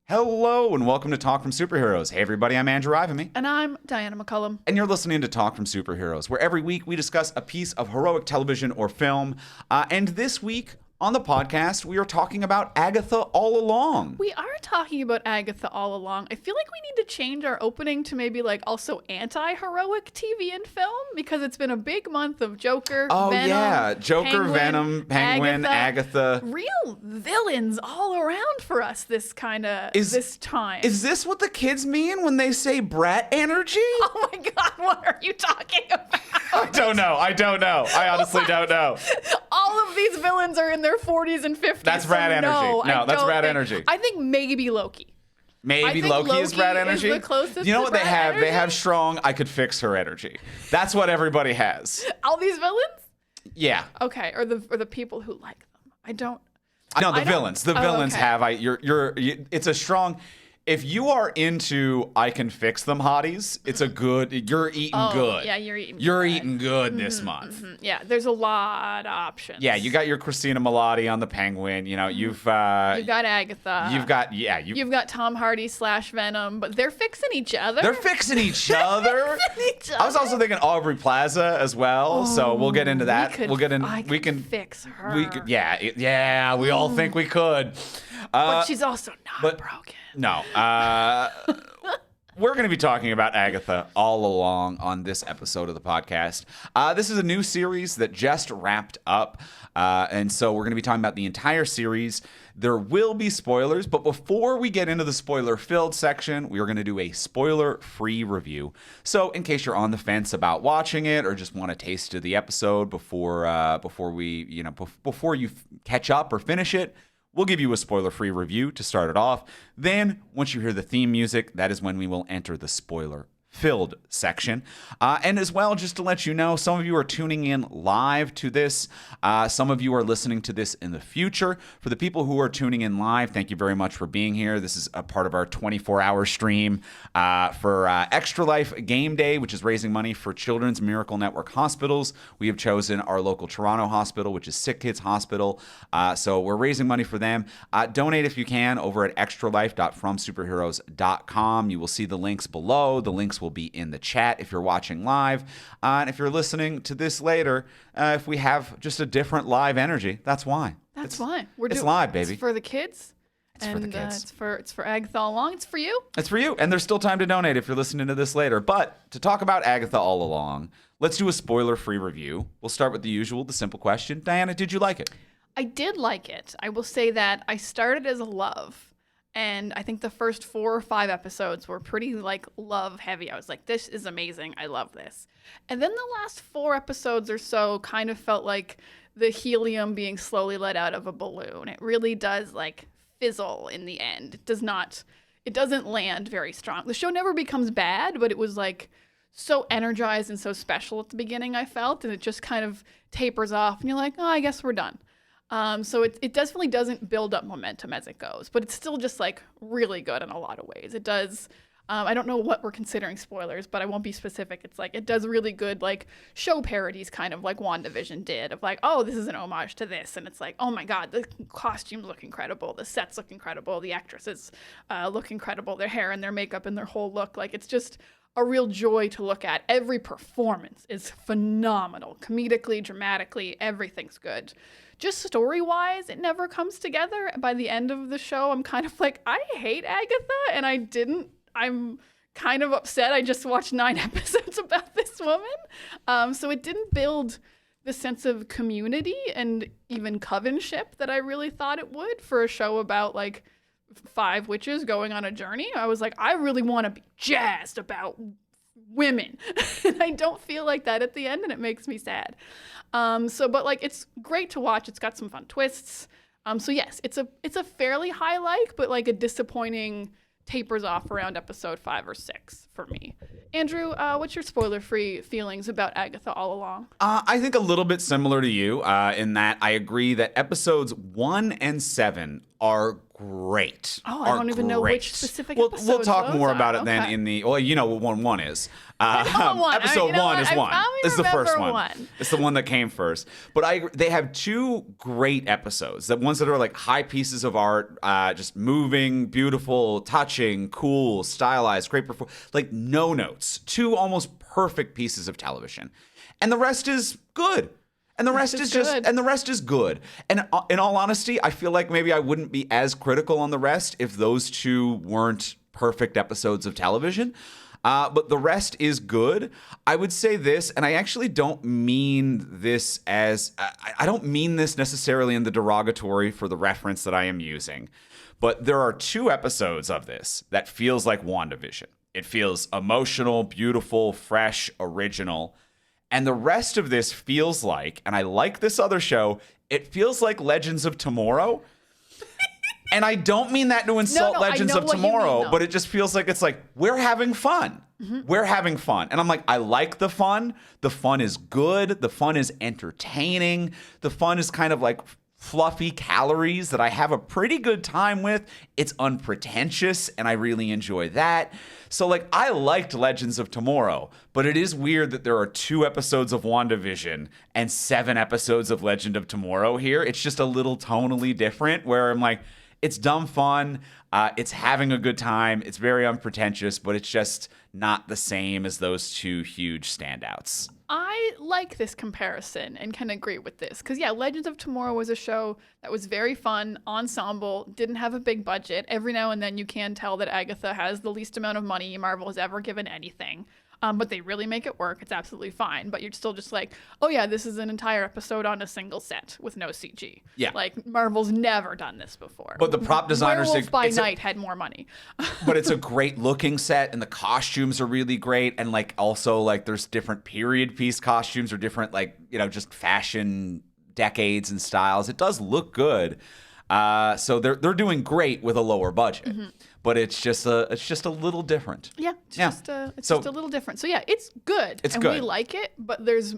Hello and welcome to Talk from Superheroes. Hey everybody, I'm Andrew Ivamy. And I'm Diana McCullum. And you're listening to Talk from Superheroes, where every week we discuss a piece of heroic television or film. And this week on the podcast, we are talking about Agatha All Along. We are talking about Agatha All Along. I feel like we need to change our opening to maybe like also anti-heroic TV and film because it's been a big month of Joker, Venom, Joker, Venom, Penguin, Agatha. Real villains all around for us this time. Is this what the kids mean when they say brat energy? Oh my God, what are you talking about? I don't know. I honestly don't know. All of these villains are in their 40s and 50s. That's brat energy. No, that's brat energy. I think maybe Loki. Maybe Loki is brat energy. Is the closest you know to what they have? energy? They have strong, I could fix her energy. That's what everybody has. All these villains? Yeah. Okay, or the people who like them. I don't. No, the villains. The villains okay. have. It's a strong. If you are into I can fix them hotties, it's a good. You're eating good. Yeah, you're eating. You're good. eating good this month. Mm-hmm. Yeah, there's a lot of options. Yeah, you got your Christina Milioti on the Penguin. You know, you've got Agatha. You've got Tom Hardy / Venom, but they're fixing each other. They're fixing each other. I was also thinking Aubrey Plaza as well. So we'll get into that. We can fix her. We could. Yeah. We all think we could. But she's also not broken. No. We're going to be talking about Agatha All Along on this episode of the podcast. This is a new series that just wrapped up. And so we're going to be talking about the entire series. There will be spoilers, but before we get into the spoiler-filled section, we are going to do a spoiler-free review. So in case you're on the fence about watching it or just want a taste of the episode before you catch up or finish it, we'll give you a spoiler-free review to start it off. Then, once you hear the theme music, that is when we will enter the spoiler-filled section. And as well, just to let you know, some of you are tuning in live to this. Some of you are listening to this in the future. For the people who are tuning in live, thank you very much for being here. This is a part of our 24-hour stream for Extra Life Game Day, which is raising money for Children's Miracle Network hospitals. We have chosen our local Toronto hospital, which is Sick Kids Hospital. So we're raising money for them. Donate if you can over at extralife.fromsuperheroes.com. You will see the links below. The links will be in the chat if you're watching live. And if you're listening to this later, if we have just a different live energy, that's why. That's why. It's live, baby. It's for the kids. It's for the kids. It's for Agatha All Along. It's for you. It's for you. And there's still time to donate if you're listening to this later. But to talk about Agatha All Along, let's do a spoiler-free review. We'll start with the simple question. Diana, did you like it? I did like it. I will say that I started as a love. And I think the first 4 or 5 episodes were pretty like love heavy. I was like, this is amazing. I love this. And then the last 4 episodes or so kind of felt like the helium being slowly let out of a balloon. It really does like fizzle in the end. It doesn't land very strong. The show never becomes bad, but it was like so energized and so special at the beginning, I felt. And it just kind of tapers off and you're like, oh, I guess we're done. So it definitely doesn't build up momentum as it goes, but it's still just like really good in a lot of ways. It does. I don't know what we're considering spoilers, but I won't be specific. It's like it does really good like show parodies, kind of like WandaVision did, of like, oh, this is an homage to this, and it's like, oh my God, the costumes look incredible, the sets look incredible, the actresses look incredible, their hair and their makeup and their whole look, like it's just a real joy to look at. Every performance is phenomenal, comedically, dramatically, everything's good. Just story-wise, it never comes together. By the end of the show, I'm kind of like, I hate Agatha, and I'm kind of upset. I just watched 9 episodes about this woman. So it didn't build the sense of community and even covenship that I really thought it would for a show about like 5 witches going on a journey. I was like, I really want to be jazzed about women. And I don't feel like that at the end, and it makes me sad. But like it's great to watch. It's got some fun twists. So yes, it's a fairly high like, but like a disappointing tapers off around episode 5 or 6 for me. Andrew, what's your spoiler-free feelings about Agatha All Along? I think a little bit similar to you in that I agree that episodes 1 and 7 are great. Oh, I don't even know which specific episodes We'll talk those more are. about it then Okay. in the, well, you know what one is. one. Episode You know one what? is I one. probably It's the first remember one. one. It's the one that came first. But they have two great episodes. The ones that are like high pieces of art, just moving, beautiful, touching, cool, stylized, great performance. Like no notes. Two almost perfect pieces of television. And the rest is good. And the rest is good. And the rest is good. And in all honesty, I feel like maybe I wouldn't be as critical on the rest if those two weren't perfect episodes of television. But the rest is good. I would say this, and I actually don't mean this as I don't mean this necessarily in the derogatory for the reference that I am using. But there are two episodes of this that feels like WandaVision. It feels emotional, beautiful, fresh, original. And the rest of this feels like, and I like this other show, it feels like Legends of Tomorrow. And I don't mean that to insult Legends of Tomorrow, but it just feels like it's like, we're having fun. Mm-hmm. We're having fun. And I'm like, I like the fun. The fun is good. The fun is entertaining. The fun is kind of like fluffy calories that I have a pretty good time with. It's unpretentious, and I really enjoy that. So, like, I liked Legends of Tomorrow, but it is weird that there are 2 episodes of WandaVision and 7 episodes of Legend of Tomorrow here. It's just a little tonally different, where I'm like, it's dumb fun. It's having a good time. It's very unpretentious, but it's just not the same as those 2 huge standouts. I like this comparison and can agree with this. Because, yeah, Legends of Tomorrow was a show that was very fun, ensemble, didn't have a big budget. Every now and then you can tell that Agatha has the least amount of money Marvel has ever given anything. But they really make it work. It's absolutely fine. But you're still just like, oh, yeah, this is an entire episode on a single set with no CG. Yeah. Like, Marvel's never done this before. But the prop designers... Werewolf by Night had more money. But it's a great looking set, and the costumes are really great. And, like, also, like, there's different period piece costumes or different, like, you know, just fashion decades and styles. It does look good. So they're doing great with a lower budget. Mm-hmm. But it's just a little different. Yeah, just a little different. So yeah, it's good. It's and good. We like it, but there's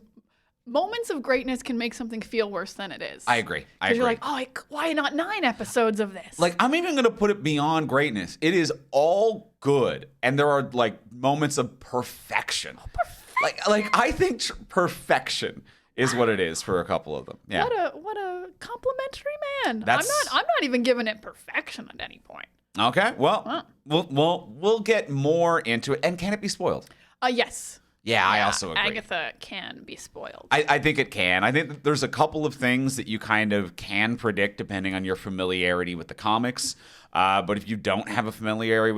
moments of greatness can make something feel worse than it is. I agree. Because you're like, oh, why not 9 episodes of this? Like, I'm even gonna put it beyond greatness. It is all good, and there are like moments of perfection. Oh, perfection. Like I think perfection is what it is for a couple of them. Yeah. What a complimentary man. I'm not even giving it perfection at any point. Okay. Well, we'll get more into it. And can it be spoiled? Yes. Yeah, I also agree. Agatha can be spoiled. I think it can. I think that there's a couple of things that you kind of can predict depending on your familiarity with the comics. But if you don't have a familiarity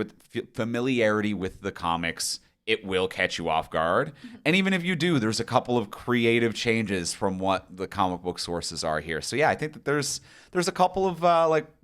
with the comics, it will catch you off guard. Mm-hmm. And even if you do, there's a couple of creative changes from what the comic book sources are here. So yeah, I think that there's a couple of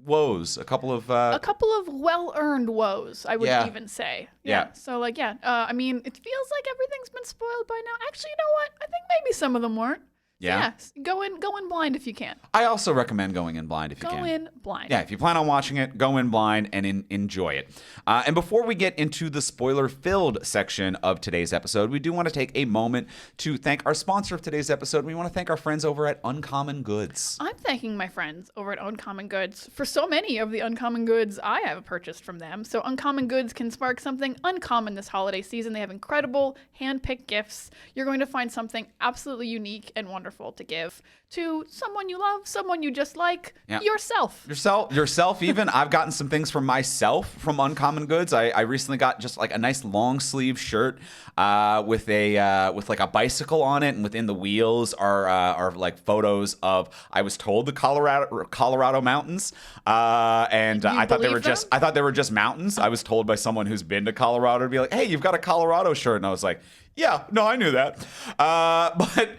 woes, a couple of well-earned woes, I would even say. Yeah. So I mean, it feels like everything's been spoiled by now. Actually, you know what? I think maybe some of them weren't. Yeah. Go in blind if you can. I also recommend going in blind if you can. Go in blind. Yeah, if you plan on watching it, go in blind and enjoy it. And before we get into the spoiler-filled section of today's episode, we do want to take a moment to thank our sponsor of today's episode. We want to thank our friends over at Uncommon Goods. I'm thanking my friends over at Uncommon Goods for so many of the Uncommon Goods I have purchased from them. So Uncommon Goods can spark something uncommon this holiday season. They have incredible hand-picked gifts. You're going to find something absolutely unique and wonderful to give to someone you love, someone you just like, yourself even. I've gotten some things for myself from Uncommon Goods. I recently got just like a nice long sleeve shirt with like a bicycle on it, and within the wheels are like photos of, I was told, the Colorado mountains, and I thought they were just mountains. I was told by someone who's been to Colorado to be like, hey, you've got a Colorado shirt, and I was like, yeah, no, I knew that, but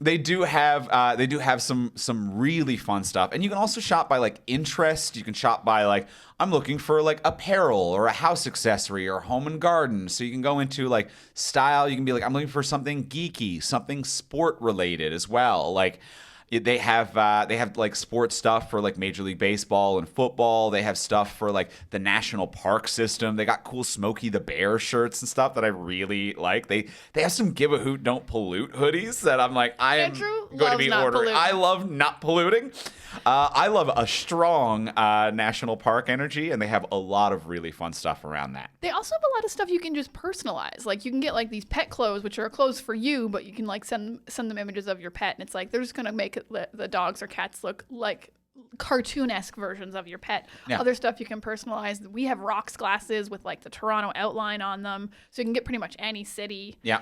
they do have some really fun stuff. And you can also shop by like interest. You can shop by like, I'm looking for like apparel or a house accessory or home and garden. So you can go into like style. You can be like, I'm looking for something geeky, something sport related as well. Like, They have like sports stuff for like Major League Baseball and football. They have stuff for like the national park system. They got cool Smokey the Bear shirts and stuff that I really like. They have some Give a Hoot Don't Pollute hoodies that I'm like, I am going to be ordering. I love not polluting. I love a strong national park energy, and they have a lot of really fun stuff around that. They also have a lot of stuff you can just personalize. Like you can get like these pet clothes, which are clothes for you, but you can like send them images of your pet, and it's like they're just gonna make the dogs or cats look like cartoon-esque versions of your pet. Yeah. Other stuff you can personalize. We have rocks glasses with like the Toronto outline on them, so you can get pretty much any city. Yeah.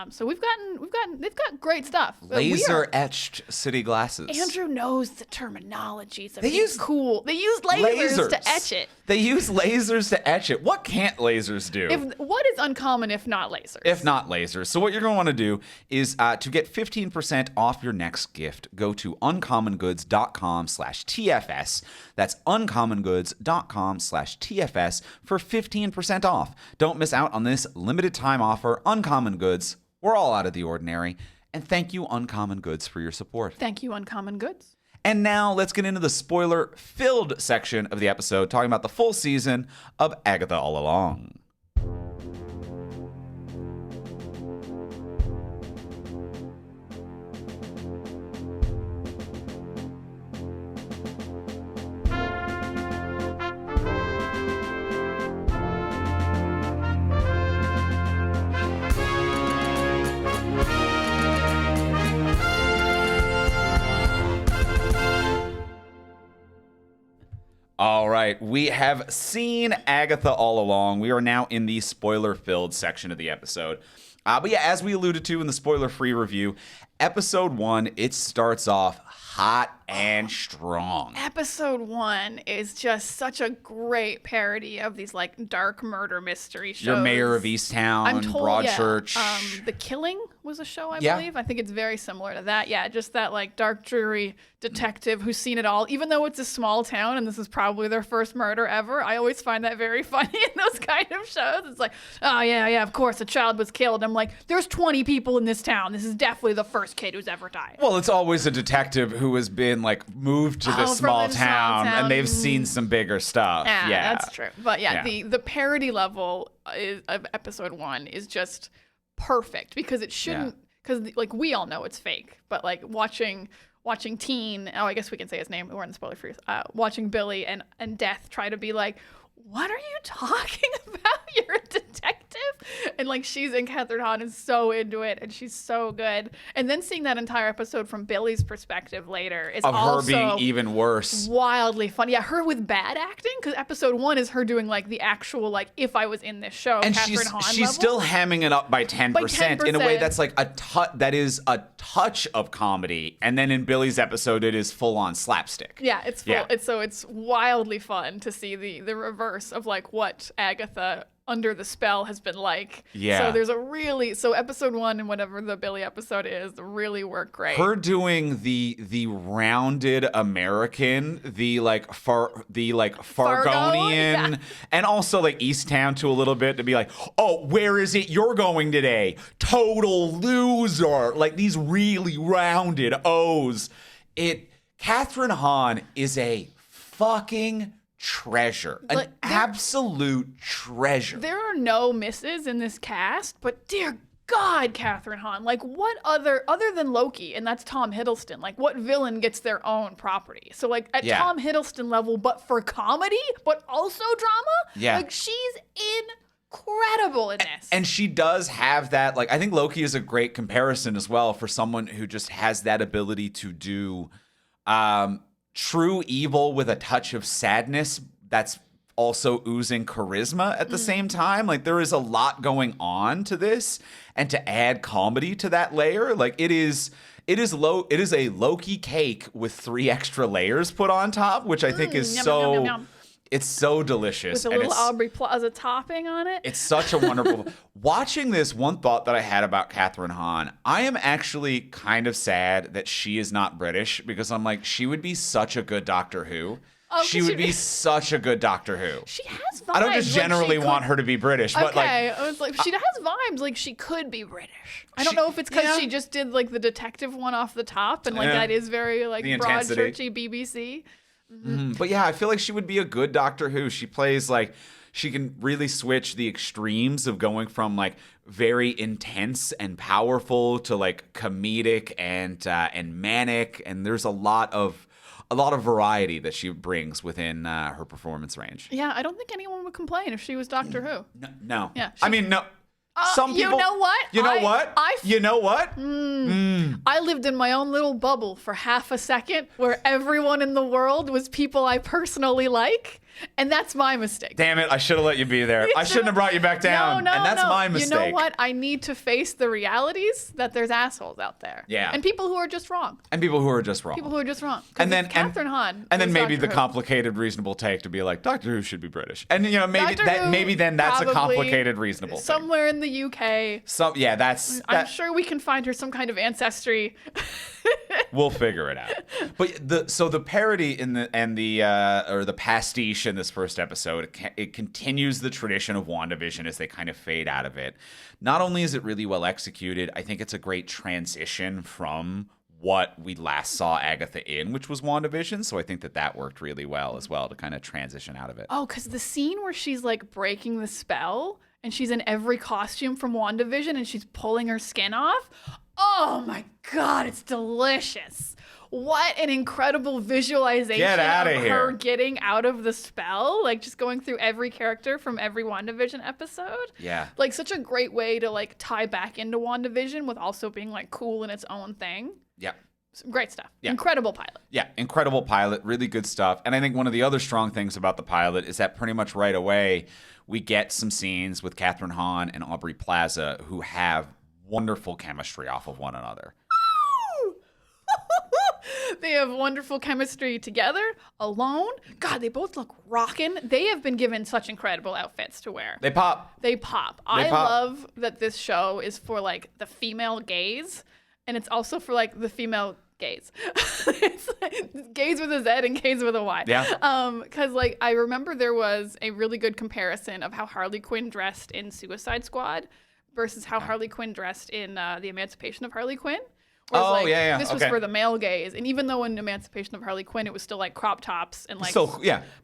So they've got great stuff. Laser etched city glasses. Andrew knows the terminology. So They use lasers to etch it. They use lasers to etch it. What can't lasers do? What is uncommon if not lasers? If not lasers. So what you're going to want to do is to get 15% off your next gift, go to uncommongoods.com/TFS. That's uncommongoods.com/TFS for 15% off. Don't miss out on this limited time offer. Uncommon Goods. We're all out of the ordinary. And thank you, Uncommon Goods, for your support. Thank you, Uncommon Goods. And now let's get into the spoiler-filled section of the episode, talking about the full season of Agatha All Along. All right, we have seen Agatha All Along. We are now in the spoiler-filled section of the episode. But yeah, as we alluded to in the spoiler-free review, episode 1, it starts off hot and strong. Episode 1 is just such a great parody of these like dark murder mystery shows. Your Mayor of Easttown, Broadchurch. The Killing was a show, I believe. I think it's very similar to that. Yeah, just that like dark, dreary detective who's seen it all. Even though it's a small town and this is probably their first murder ever, I always find that very funny in those kind of shows. It's like, oh yeah, of course a child was killed. I'm like, there's 20 people in this town. This is definitely the first kid who's ever died. Well, it's always a detective who has been like moved to this small town and they've seen some bigger stuff. Yeah, that's true. But the parody level of episode 1 is just perfect because it shouldn't, because like we all know it's fake, but like watching Teen, I guess we can say his name, we're in the spoiler free, watching Billy and Death try to be like, what are you talking about? You're a detective? And like Catherine Hahn is so into it and she's so good. And then seeing that entire episode from Billy's perspective later is also her being even worse. Wildly fun. Yeah, her with bad acting, because episode 1 is her doing like the actual like if I was in this show, and Catherine Hahn she's level. Still hamming it up by 10%, in a way that's like that is a touch of comedy, and then in Billy's episode it is full on slapstick. Yeah, it's full. It's wildly fun to see the reverse of like what Agatha under the spell has been like. Yeah. So there's episode 1 and whatever the Billy episode is really work great. Her doing the rounded American, the Fargonian, and also like Easttown to a little bit, to be like, oh, where is it you're going today? Total loser. Like these really rounded O's. Catherine Hahn is a fucking treasure, an absolute treasure. There are no misses in this cast, but dear God, Catherine Hahn, like what other than Loki, and that's Tom Hiddleston, like what villain gets their own property? So like at Tom Hiddleston level, but for comedy, but also drama, like she's incredible in this. And she does have that, like I think Loki is a great comparison as well for someone who just has that ability to do true evil with a touch of sadness that's also oozing charisma at the same time. Like there is a lot going on to this, and to add comedy to that layer, like it is a Loki cake with 3 extra layers put on top, which I think is it's so delicious. With a little Aubrey Plaza topping on it. It's such a wonderful... Watching this, one thought that I had about Catherine Hahn, I am actually kind of sad that she is not British, because I'm like, she would be such a good Doctor Who. Oh, she would be such a good Doctor Who. She has vibes. I don't just generally want her to be British, but okay, I was like, she has vibes. Like she could be British. I don't know if it's because she just did like the detective one off the top, and like that is very like broad churchy BBC. But yeah, I feel like she would be a good Doctor Who. She plays like she can really switch the extremes of going from like very intense and powerful to like comedic and manic, and there's a lot of variety that she brings within her performance range. Yeah, I don't think anyone would complain if she was Doctor Who. No. Yeah, I mean, no. Some people. You know what? You know what? You know what? I lived in my own little bubble for half a second where everyone in the world was people I personally like. And that's my mistake. Damn it, I should have let you be there. I shouldn't have brought you back down. No, and that's my mistake. You know what? I need to face the realities that there's assholes out there. Yeah. And people who are just wrong. And people who are just wrong. And then Catherine Hahn. And then maybe Doctor the Who. complicated, reasonable take to be like, Doctor Who should be British. And you know, Doctor maybe Who, then that's a probably complicated, reasonable somewhere in the UK. I'm sure we can find her some kind of ancestry. We'll figure it out. But the parody or the pastiche in this first episode, it continues the tradition of WandaVision as they kind of fade out of it. Not only is it really well executed, I think it's a great transition from what we last saw Agatha in, which was WandaVision. So I think that worked really well as well to kind of transition out of it. Oh, because the scene where she's like breaking the spell and she's in every costume from WandaVision and she's pulling her skin off. Oh my God, it's delicious. What an incredible visualization of her getting out of the spell. Like just going through every character from every WandaVision episode. Yeah. Like such a great way to like tie back into WandaVision with also being like cool in its own thing. Yeah. Great stuff. Yeah. Incredible pilot. Yeah, incredible pilot. Really good stuff. And I think one of the other strong things about the pilot is that pretty much right away we get some scenes with Catherine Hahn and Aubrey Plaza who have wonderful chemistry off of one another. They have wonderful chemistry together, alone. God, they both look rockin'. They have been given such incredible outfits to wear. They pop. I love that this show is for like the female gaze, and it's also for like the female gaze. It's like gaze with a Z and gaze with a Y. Yeah. Because like I remember there was a really good comparison of how Harley Quinn dressed in Suicide Squad versus how Harley Quinn dressed in The Emancipation of Harley Quinn. Whereas, This was for the male gaze, and even though in Emancipation of Harley Quinn it was still like crop tops and like,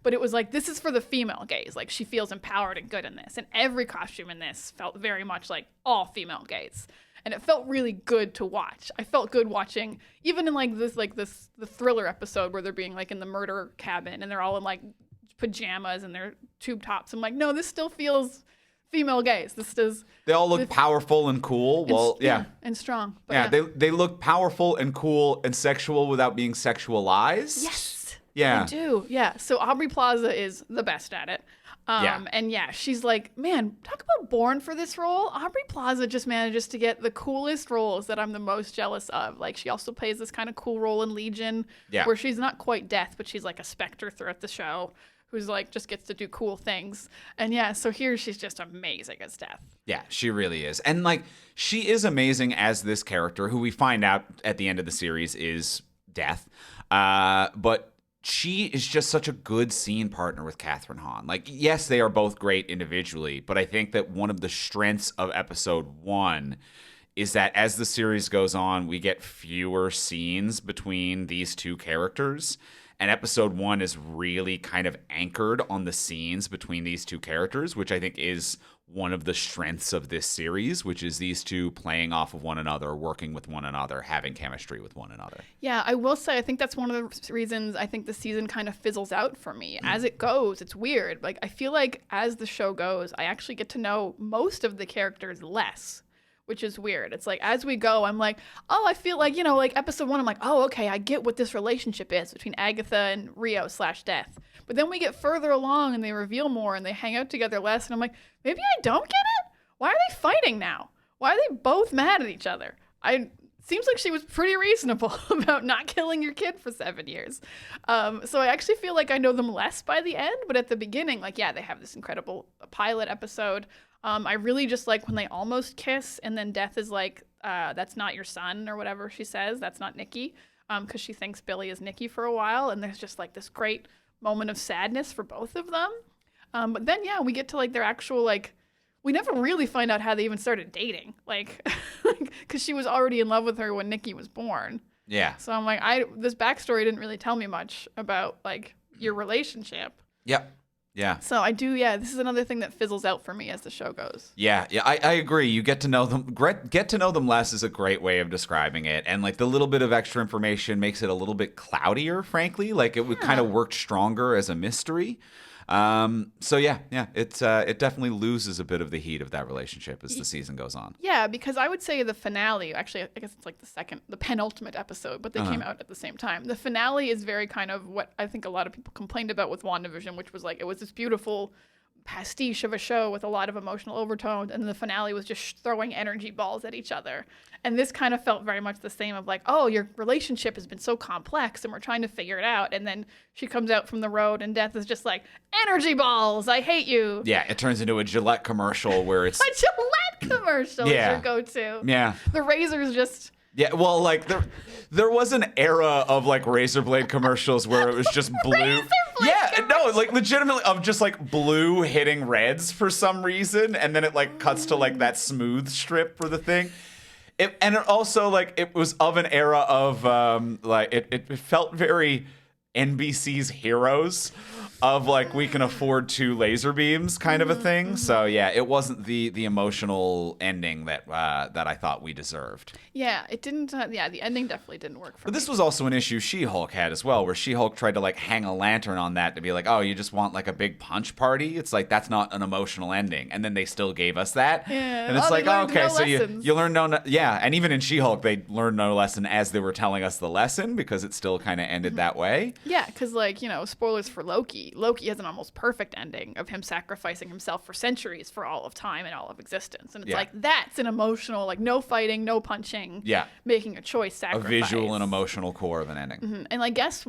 but it was like this is for the female gaze. Like she feels empowered and good in this, and every costume in this felt very much like all female gaze, and it felt really good to watch. I felt good watching, even in the thriller episode where they're being like in the murder cabin and they're all in like pajamas and their tube tops. I'm like, no, this still feels female gaze. They all look powerful and cool. And strong. But they look powerful and cool and sexual without being sexualized. Yes. Yeah. They do. Yeah. So Aubrey Plaza is the best at it. And she's like, man, talk about born for this role. Aubrey Plaza just manages to get the coolest roles that I'm the most jealous of. Like she also plays this kind of cool role in Legion where she's not quite Death, but she's like a specter throughout the show. Who's like just gets to do cool things. And so here she's just amazing as Death. Yeah, she really is. And like she is amazing as this character who we find out at the end of the series is Death. But she is just such a good scene partner with Catherine Hahn. Like, yes, they are both great individually, but I think that one of the strengths of episode 1 is that as the series goes on, we get fewer scenes between these two characters. And episode 1 is really kind of anchored on the scenes between these two characters, which I think is one of the strengths of this series, which is these two playing off of one another, working with one another, having chemistry with one another. Yeah, I will say, I think that's one of the reasons I think the season kind of fizzles out for me. As it goes, it's weird. Like, I feel like as the show goes, I actually get to know most of the characters less, which is weird. It's like, as we go, I'm like, oh, I feel like, like episode 1, I'm like, oh, okay, I get what this relationship is between Agatha and Rio/Death. But then we get further along and they reveal more and they hang out together less. And I'm like, maybe I don't get it? Why are they fighting now? Why are they both mad at each other? Seems like she was pretty reasonable about not killing your kid for 7 years. So I actually feel like I know them less by the end. But at the beginning, like, they have this incredible pilot episode. I really just like when they almost kiss and then Death is like, that's not your son or whatever she says. That's not Nikki. Because she thinks Billy is Nikki for a while. And there's just like this great moment of sadness for both of them. But then, yeah, we get to like their actual like. We never really find out how they even started dating, like, because she was already in love with her when Nikki was born. Yeah. So I'm like, this backstory didn't really tell me much about like your relationship. Yep. Yeah. So I do, yeah. This is another thing that fizzles out for me as the show goes. Yeah, I agree. You get to know them. Get to know them less is a great way of describing it, and like the little bit of extra information makes it a little bit cloudier. Frankly, like it would kind of work stronger as a mystery. So yeah, it definitely loses a bit of the heat of that relationship as the season goes on. Yeah, because I would say the finale, actually, I guess it's like the penultimate episode, but they came out at the same time. The finale is very kind of what I think a lot of people complained about with WandaVision, which was like, it was this beautiful pastiche of a show with a lot of emotional overtones, and the finale was just throwing energy balls at each other. And this kind of felt very much the same of like, oh, your relationship has been so complex and we're trying to figure it out. And then she comes out from the road and Death is just like, energy balls, I hate you. Yeah, it turns into a Gillette commercial where it's... A Gillette commercial is your go-to. Yeah. The razor's just... Yeah, well, like there was an era of like razor blade commercials where it was just blue. No, like legitimately of just like blue hitting reds for some reason, and then it like cuts to like that smooth strip for the thing. It also like it was of an era of like it felt very NBC's Heroes of like we can afford 2 laser beams kind of a thing. So yeah, it wasn't the emotional ending that that I thought we deserved. Yeah, it didn't. The ending definitely didn't work for me. But this was also an issue She-Hulk had as well, where She-Hulk tried to like hang a lantern on that to be like, oh, you just want like a big punch party. It's like that's not an emotional ending, and then they still gave us that. Yeah. And it's like, oh, okay, so lessons. you learn yeah, and even in She-Hulk they learned no lesson as they were telling us the lesson because it still kind of ended that way. Yeah, because like spoilers for Loki. Loki has an almost perfect ending of him sacrificing himself for centuries for all of time and all of existence, and it's like that's an emotional, like no fighting, no punching, making a choice, sacrifice, a visual and emotional core of an ending. And I guess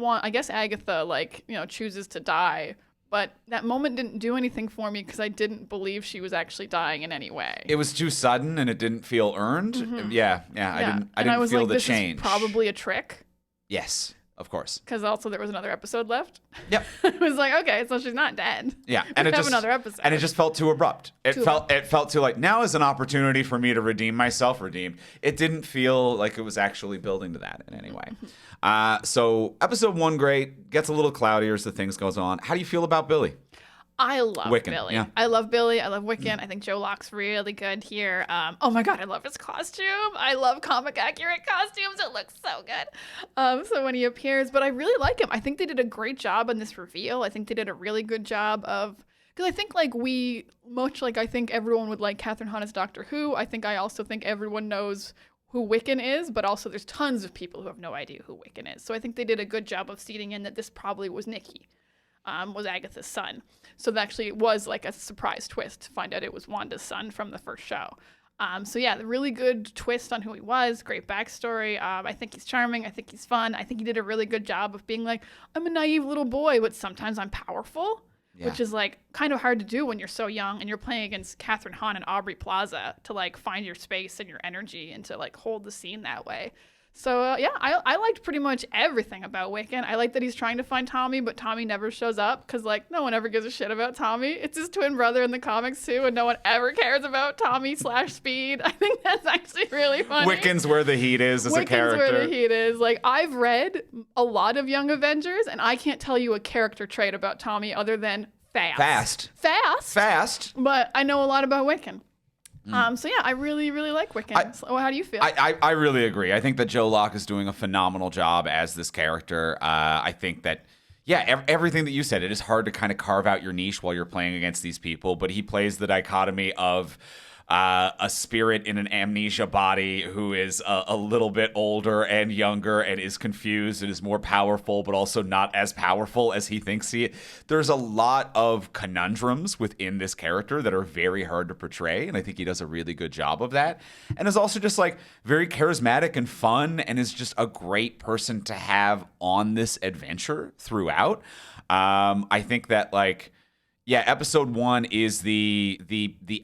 Agatha like chooses to die, but that moment didn't do anything for me because I didn't believe she was actually dying in any way. It was too sudden and it didn't feel earned. I didn't was feel like, the this change. Is probably a trick. Yes. Of course. Because also there was another episode left. Yep. I was like, okay, so she's not dead. Yeah, and have another episode. And it just felt too abrupt. It felt too like now is an opportunity for me to redeem myself. Redeemed. It didn't feel like it was actually building to that in any way. So episode 1, great. Gets a little cloudier as the things goes on. How do you feel about Billy? I love Wiccan, Billy. yeah. I love Billy. I love Wiccan. I think Joe Locke's really good here. Oh my God, I love his costume. I love comic accurate costumes. It looks so good. So when he appears, but I really like him. I think they did a great job on this reveal. I think they did a really good job of, because I think I think everyone would like Catherine Hahn as Doctor Who. I also think everyone knows who Wiccan is, but also there's tons of people who have no idea who Wiccan is. So I think they did a good job of seeding in that this probably was Nikki. Was Agatha's son. So that actually was like a surprise twist to find out it was Wanda's son from the first show. So yeah, the really good twist on who he was, great backstory. I think he's charming. I think he's fun. I think he did a really good job of being like, I'm a naive little boy, but sometimes I'm powerful, which is like kind of hard to do when you're so young and you're playing against Catherine Hahn and Aubrey Plaza to like find your space and your energy and to like hold the scene that way. So, I liked pretty much everything about Wiccan. I like that he's trying to find Tommy, but Tommy never shows up because, like, no one ever gives a shit about Tommy. It's his twin brother in the comics, too, and no one ever cares about Tommy/Speed. I think that's actually really funny. Wiccan's where the heat is as a character. Wiccan's where the heat is. Like, I've read a lot of Young Avengers, and I can't tell you a character trait about Tommy other than fast. Fast. But I know a lot about Wiccan. So yeah, I really, really like Wiccan. So how do you feel? I really agree. I think that Joe Locke is doing a phenomenal job as this character. I think that, everything that you said, it is hard to kind of carve out your niche while you're playing against these people, but he plays the dichotomy of a spirit in an amnesia body who is a little bit older and younger and is confused and is more powerful, but also not as powerful as he thinks he is. There's a lot of conundrums within this character that are very hard to portray, and I think he does a really good job of that. And is also just like very charismatic and fun and is just a great person to have on this adventure throughout. I think that like Yeah, episode 1 is the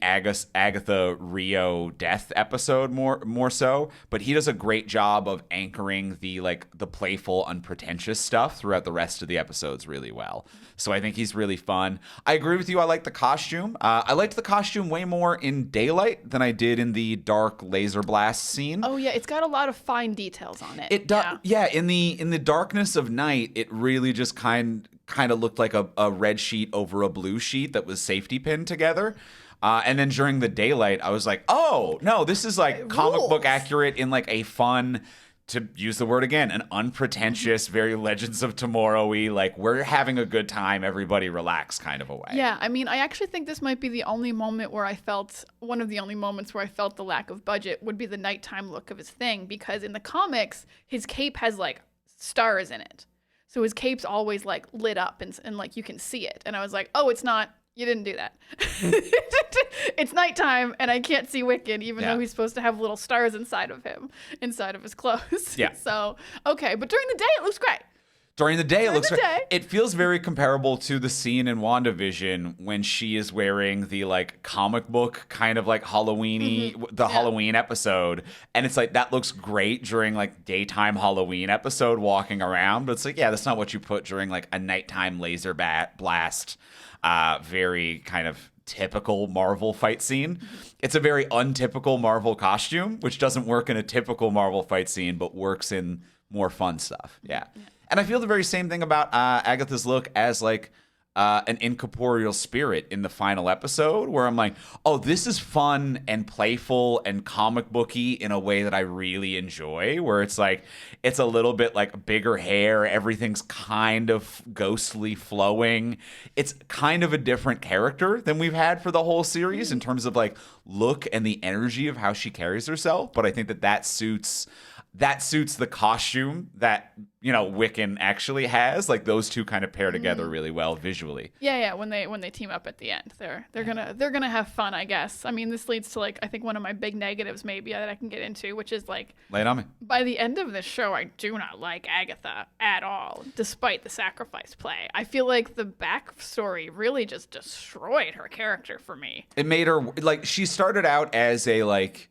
Agatha Rio death episode more so, but he does a great job of anchoring the playful, unpretentious stuff throughout the rest of the episodes really well. So I think he's really fun. I agree with you. I like the costume. I liked the costume way more in daylight than I did in the dark laser blast scene. Oh yeah, it's got a lot of fine details on it. It does. Yeah, in the darkness of night, it really just kind of looked like a red sheet over a blue sheet that was safety pinned together. And then during the daylight, I was like, oh, no, this is like comic book accurate in like a fun, to use the word again, an unpretentious, very Legends of Tomorrow-y, like we're having a good time, everybody relax kind of a way. Yeah, I mean, I actually think this might be the only moment where I felt, one of the only moments where I felt the lack of budget would be the nighttime look of his thing, because in the comics, his cape has like stars in it. So his cape's always like lit up and like you can see it. And I was like, oh, it's not, you didn't do that. It's nighttime and I can't see Wiccan, even though he's supposed to have little stars inside of him, inside of his clothes. Yeah. So, okay. But during the day, it looks great. During the day, it feels very comparable to the scene in WandaVision when she is wearing the like comic book kind of like Halloween-y, Halloween episode. And it's like, that looks great during like daytime Halloween episode walking around. But it's like, yeah, that's not what you put during like a nighttime laser blast, very kind of typical Marvel fight scene. It's a very untypical Marvel costume, which doesn't work in a typical Marvel fight scene, but works in more fun stuff. Yeah. And I feel the very same thing about Agatha's look as like an incorporeal spirit in the final episode, where I'm like, oh, this is fun and playful and comic booky in a way that I really enjoy, where it's like, it's a little bit like bigger hair, everything's kind of ghostly flowing. It's kind of a different character than we've had for the whole series in terms of like look and the energy of how she carries herself. But I think that suits the costume that, Wiccan actually has. Like those two kind of pair together really well visually. Yeah. When they team up at the end, they're gonna have fun, I guess. I mean, this leads to like, I think one of my big negatives maybe that I can get into, which is like, lay it on me. By the end of this show, I do not like Agatha at all, despite the sacrifice play. I feel like the backstory really just destroyed her character for me. It made her like, she started out as a like,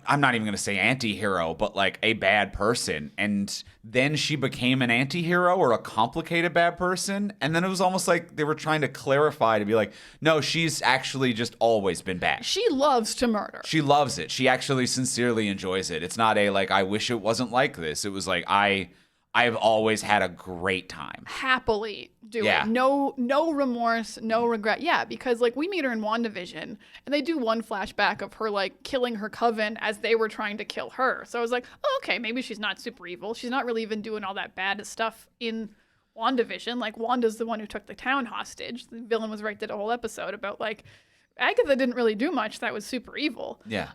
I'm not even going to say anti-hero, but like a bad person. And then she became an anti-hero or a complicated bad person. And then it was almost like they were trying to clarify to be like, no, she's actually just always been bad. She loves to murder. She loves it. She actually sincerely enjoys it. It's not a like, I wish it wasn't like this. It was like, I've always had a great time. Happily do it. No remorse, no regret. Yeah, because like we meet her in WandaVision and they do one flashback of her like killing her coven as they were trying to kill her. So I was like, oh, okay, maybe she's not super evil. She's not really even doing all that bad stuff in WandaVision. Like Wanda's the one who took the town hostage. The villain was right, did a whole episode about like, Agatha didn't really do much that was super evil. Yeah.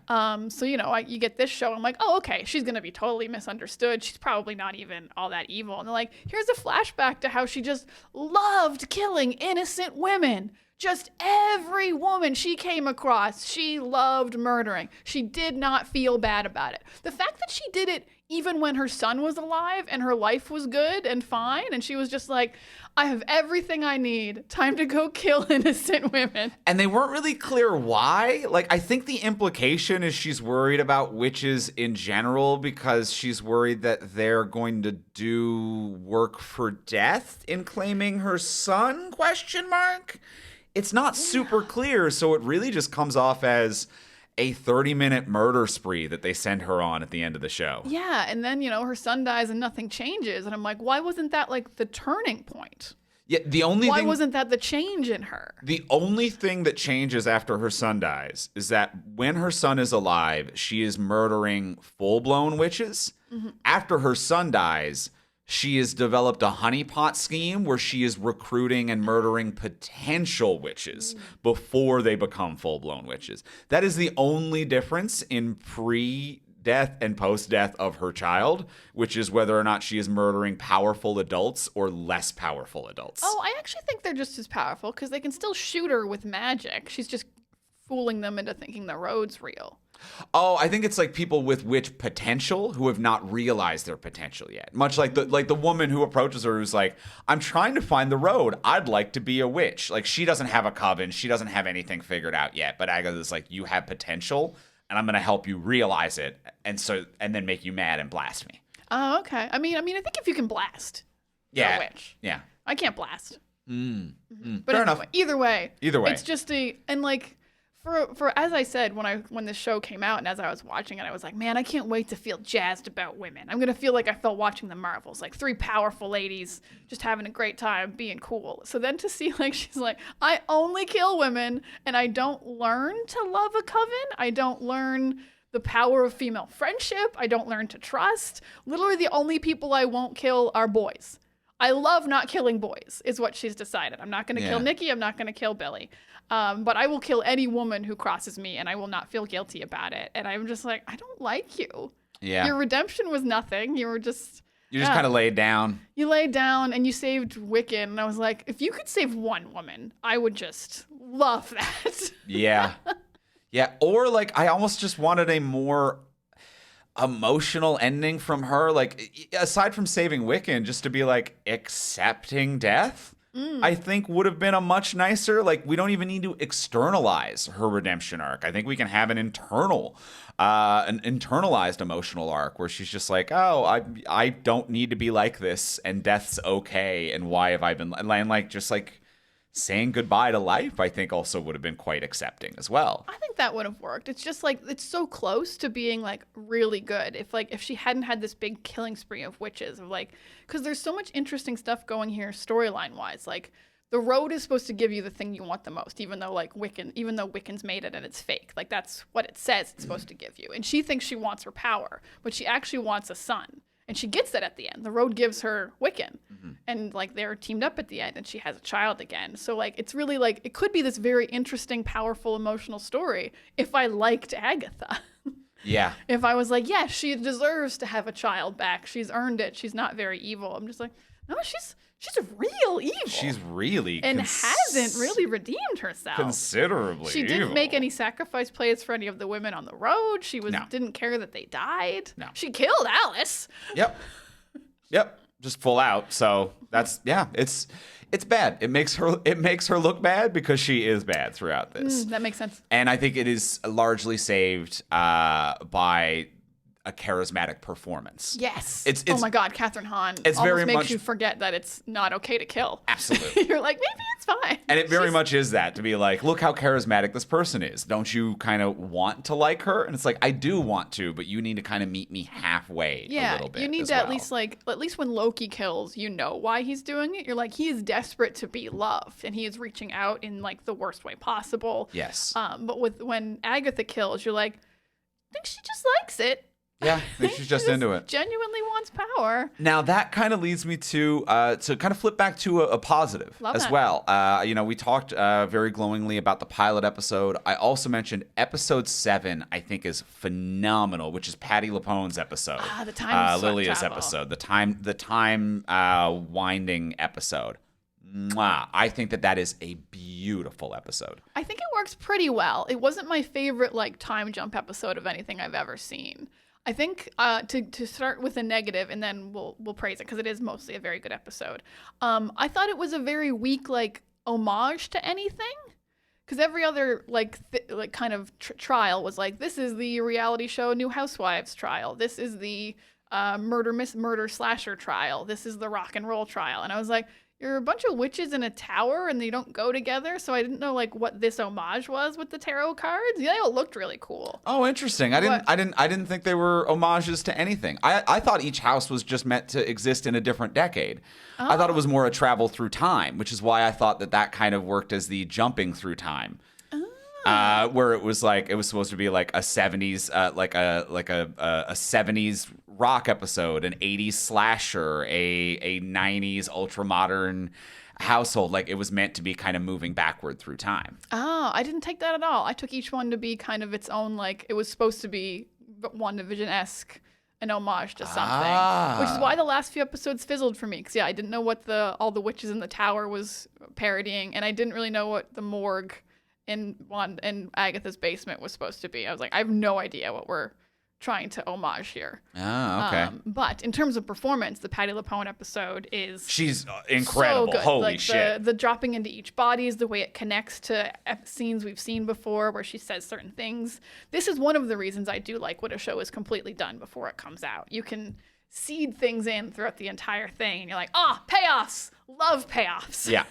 So, you get this show, I'm like, oh, okay, she's going to be totally misunderstood. She's probably not even all that evil. And they're like, here's a flashback to how she just loved killing innocent women. Just every woman she came across, she loved murdering. She did not feel bad about it. The fact that she did it even when her son was alive and her life was good and fine, and she was just like, I have everything I need. Time to go kill innocent women. And they weren't really clear why. Like, I think the implication is she's worried about witches in general because she's worried that they're going to do work for death in claiming her son, ? It's not super clear, so it really just comes off as a 30-minute murder spree that they send her on at the end of the show. Yeah, and then, her son dies and nothing changes. And I'm like, why wasn't that like the turning point? Yeah, why wasn't that the change in her? The only thing that changes after her son dies is that when her son is alive, she is murdering full-blown witches. Mm-hmm. After her son dies, she has developed a honeypot scheme where she is recruiting and murdering potential witches before they become full-blown witches. That is the only difference in pre-death and post-death of her child, which is whether or not she is murdering powerful adults or less powerful adults. Oh, I actually think they're just as powerful because they can still shoot her with magic. She's just fooling them into thinking the road's real. Oh, I think it's like people with witch potential who have not realized their potential yet. Much like the woman who approaches her who's like, I'm trying to find the road. I'd like to be a witch. Like, she doesn't have a coven. She doesn't have anything figured out yet. But Agatha's like, you have potential, and I'm going to help you realize it, and then make you mad and blast me. Oh, okay. I mean, I think if you can blast, you're a witch. Yeah. I can't blast. But Fair anyway, enough. Either way. Either way. It's just for as I said when this show came out and as I was watching it, I was like, man, I can't wait to feel jazzed about women. I'm gonna feel like I felt watching the Marvels, like 3 powerful ladies just having a great time being cool. So then to see like she's like, I only kill women and I don't learn to love a coven. I don't learn the power of female friendship. I don't learn to trust. Literally the only people I won't kill are boys. I love not killing boys, is what she's decided. I'm not going to kill Nikki. I'm not going to kill Billy. But I will kill any woman who crosses me, and I will not feel guilty about it. And I'm just like, I don't like you. Yeah. Your redemption was nothing. You were just... You just kind of laid down. You laid down, and you saved Wiccan. And I was like, if you could save one woman, I would just love that. Yeah. Yeah. Or, like, I almost just wanted a more emotional ending from her, like aside from saving Wiccan, just to be like accepting death. I think would have been a much nicer, like, we don't even need to externalize her redemption arc. I think we can have an internalized emotional arc where she's just like, oh, I don't need to be like this, and death's okay, and why have I been, and like just like saying goodbye to life, I think also would have been quite accepting as well. I think that would have worked. It's just like, it's so close to being like really good. If she hadn't had this big killing spree of witches, of like, because there's so much interesting stuff going here storyline wise. Like, the road is supposed to give you the thing you want the most, even though Wiccan's made it and it's fake. Like, that's what it says it's supposed to give you. And she thinks she wants her power, but she actually wants a son. And she gets that at the end. The road gives her Wiccan. And, like, they're teamed up at the end, and she has a child again. So, like, it's really, like, it could be this very interesting, powerful, emotional story if I liked Agatha. Yeah. If I was like, yes, she deserves to have a child back. She's earned it. She's not very evil. I'm just like, no, she's real evil. She's really and hasn't really redeemed herself. Considerably She didn't evil. make any sacrifice plays for any of the women on the road. She didn't care that they died. No. She killed Alice. Yep. Just full out. So that's it's bad. It makes her look bad because she is bad throughout this. That makes sense. And I think it is largely saved by a charismatic performance. Yes. It's oh my God, Catherine Hahn. It's almost very makes much you forget that it's not okay to kill. Absolutely. You're like, maybe it's fine. And it very much is that, to be like, look how charismatic this person is. Don't you kind of want to like her? And it's like, I do want to, but you need to kind of meet me halfway a little bit. You need to at least when Loki kills, you know why he's doing it. You're like, he is desperate to be loved, and he is reaching out in like the worst way possible. Yes. But when Agatha kills, you're like, I think she just likes it. Yeah, I think she's just into it. Genuinely wants power. Now that kind of leads me to kind of flip back to a positive as well. We talked very glowingly about the pilot episode. I also mentioned episode 7. I think is phenomenal, which is Patti LuPone's episode. The time Lilia's travel. episode. The time winding episode. Mwah. I think that is a beautiful episode. I think it works pretty well. It wasn't my favorite like time jump episode of anything I've ever seen. I think to start with a negative, and then we'll praise it because it is mostly a very good episode. I thought it was a very weak like homage to anything, because every other kind of trial was like, this is the reality show New Housewives trial, this is the murder slasher trial, this is the rock and roll trial, and I was like, you're a bunch of witches in a tower and they don't go together. So I didn't know like what this homage was with the tarot cards. They all looked really cool. Oh, interesting. I didn't think they were homages to anything. I thought each house was just meant to exist in a different decade. I thought it was more a travel through time, which is why I thought that kind of worked as the jumping through time. Where it was supposed to be like a 70s, a 70s rock episode, an 80s slasher, a 90s ultra modern household. Like, it was meant to be kind of moving backward through time. Oh, I didn't take that at all. I took each one to be kind of its own, like, it was supposed to be WandaVision-esque, an homage to something, which is why the last few episodes fizzled for me. Because I didn't know what all the witches in the tower was parodying, and I didn't really know what the morgue in Agatha's basement was supposed to be. I was like, I have no idea what we're trying to homage here. Oh, okay. But in terms of performance, the Patti LuPone episode is she's incredible. So good. Holy like shit. The dropping into each bodies, the way it connects to scenes we've seen before where she says certain things. This is one of the reasons I do like what a show is completely done before it comes out. You can seed things in throughout the entire thing and you're like, payoffs. Love payoffs. Yeah.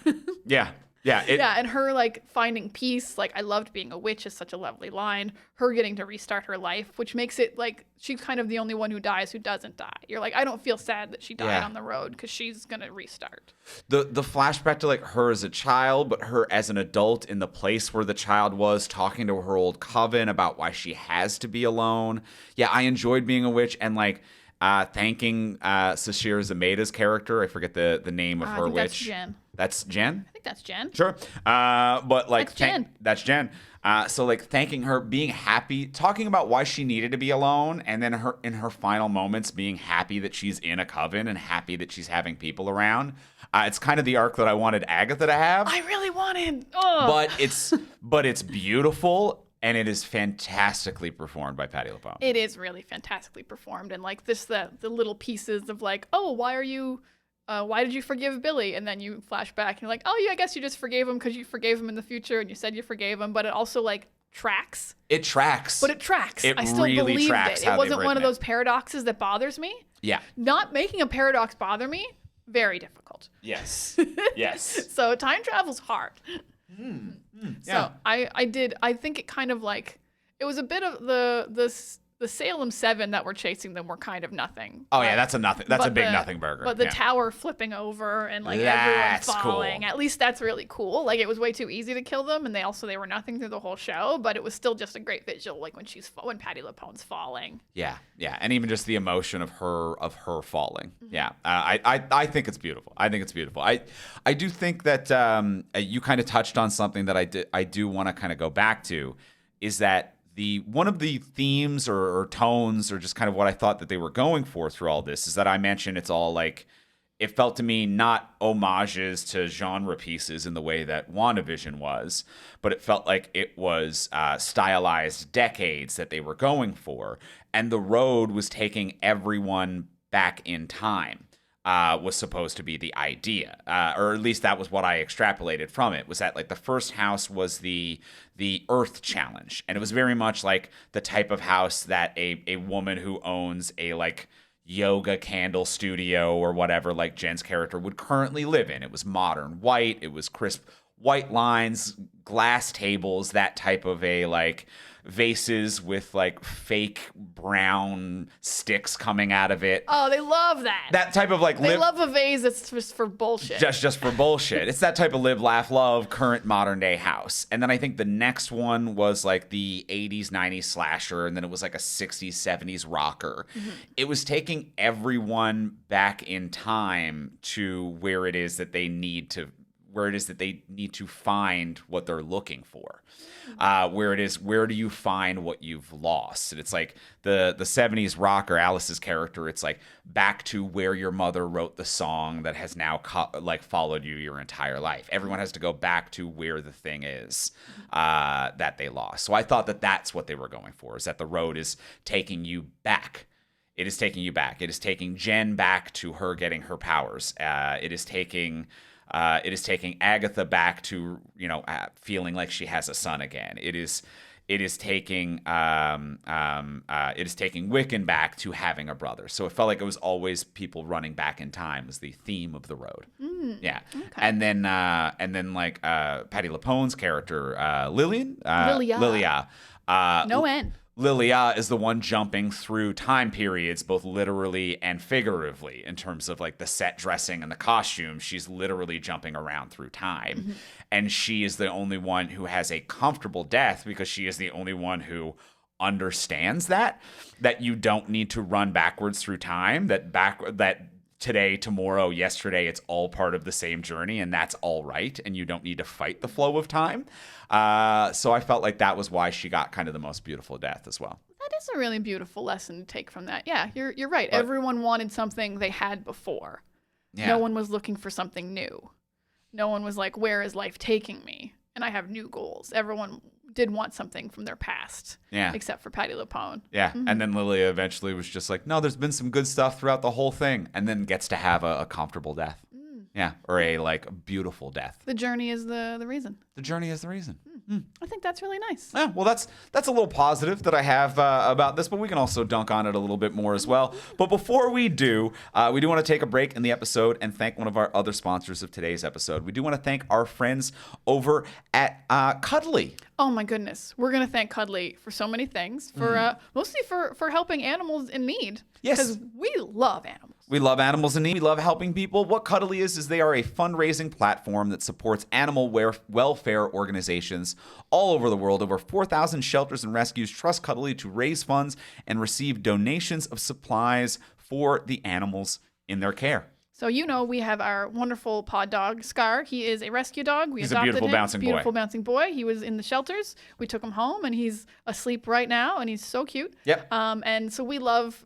Yeah. Yeah, and her like finding peace, like I loved being a witch is such a lovely line. Her getting to restart her life, which makes it like she's kind of the only one who dies who doesn't die. You're like, I don't feel sad that she died on the road because she's gonna restart. The flashback to like her as a child, but her as an adult in the place where the child was, talking to her old coven about why she has to be alone. Yeah, I enjoyed being a witch and like thanking Sashir Zameda's character. I forget the name of her witch. That's Jen. That's Jen? I think that's Jen. Sure. But like that's Jen. So like thanking her, being happy, talking about why she needed to be alone, and then her in her final moments being happy that she's in a coven and happy that she's having people around. It's kind of the arc that I wanted Agatha to have. I really wanted. But it's beautiful. And it is fantastically performed by Patti LuPone. It is really fantastically performed. And like the little pieces of like, why did you forgive Billy? And then you flash back and you're like, I guess you just forgave him because you forgave him in the future and you said you forgave him. But it also like tracks. It tracks. But it tracks. It I still really believed tracks it. how It wasn't they've one of written those paradoxes that bothers me. Yeah. Not making a paradox bother me, very difficult. Yes. Yes. So time travel's hard. Yeah. So I think it kind of like, it was a bit of the Salem 7 that were chasing them were kind of nothing. Oh, yeah, that's a nothing. That's a big nothing burger. But the tower flipping over and like everyone falling, cool. At least that's really cool. Like it was way too easy to kill them, and they were nothing through the whole show. But it was still just a great visual, like when Patti LuPone's falling. Yeah, and even just the emotion of her falling. Mm-hmm. Yeah, I think it's beautiful. I do think that you kind of touched on something that I do want to kind of go back to, is that one of the themes or tones or just kind of what I thought that they were going for through all this is that I mentioned it's all like, it felt to me not homages to genre pieces in the way that WandaVision was, but it felt like it was stylized decades that they were going for. And The Road was taking everyone back in time. Was supposed to be the idea, or at least that was what I extrapolated from it, was that like the first house was the Earth Challenge, and it was very much like the type of house that a woman who owns a like yoga candle studio or whatever, like Jen's character, would currently live in. It was modern, white, it was crisp white lines, glass tables, that type of a like vases with like fake brown sticks coming out of it. Oh, they love that. That type of like they love a vase that's just for bullshit. Just for bullshit. It's that type of live, laugh, love, current modern day house. And then I think the next one was like the 80s, 90s slasher, and then it was like a 60s, 70s rocker. Mm-hmm. It was taking everyone back in time to where it is that they need to find what they're looking for. Where do you find what you've lost? And it's like the 70s rocker, Alice's character, it's like back to where your mother wrote the song that has now followed you your entire life. Everyone has to go back to where the thing is that they lost. So I thought that that's what they were going for, is that The Road is taking you back. It is taking you back. It is taking Jen back to her getting her powers. It is taking Agatha back to, feeling like she has a son again. It is taking Wiccan back to having a brother. So it felt like it was always people running back in time was the theme of The Road. Yeah. Okay. And then like Patti LuPone's character, Lilia. No end. Lilia is the one jumping through time periods, both literally and figuratively, in terms of like the set dressing and the costume. She's literally jumping around through time. Mm-hmm. And she is the only one who has a comfortable death because she is the only one who understands that you don't need to run backwards through time, that today, tomorrow, yesterday, it's all part of the same journey, and that's all right, and you don't need to fight the flow of time. So I felt like that was why she got kind of the most beautiful death as well. That is a really beautiful lesson to take from that. Yeah, you're right. But everyone wanted something they had before. Yeah. No one was looking for something new. No one was like, where is life taking me? and I have new goals. Everyone did want something from their past, Yeah. except for Patti LuPone. Yeah. And then Lilia eventually was just like, no, there's been some good stuff throughout the whole thing. And then gets to have a comfortable death. Yeah. Or a like beautiful death. The journey is the reason. The journey is the reason. I think that's really nice. Yeah, well, that's a little positive that I have about this, but we can also dunk on it a little bit more as well. But before we do want to take a break in the episode and thank one of our other sponsors of today's episode. We do want to thank our friends over at Cuddly. Oh my goodness. We're going to thank Cuddly for so many things, for mostly for helping animals in need. Yes. Because we love animals. We love animals in need. We love helping people. What Cuddly is they are a fundraising platform that supports animal welfare organizations all over the world. Over 4,000 shelters and rescues trust Cuddly to raise funds and receive donations of supplies for the animals in their care. So, we have our wonderful pod dog, Scar. He is a rescue dog. He's a beautiful bouncing boy. Beautiful bouncing boy. He was in the shelters. We took him home, and he's asleep right now, and he's so cute. Yep. And so we love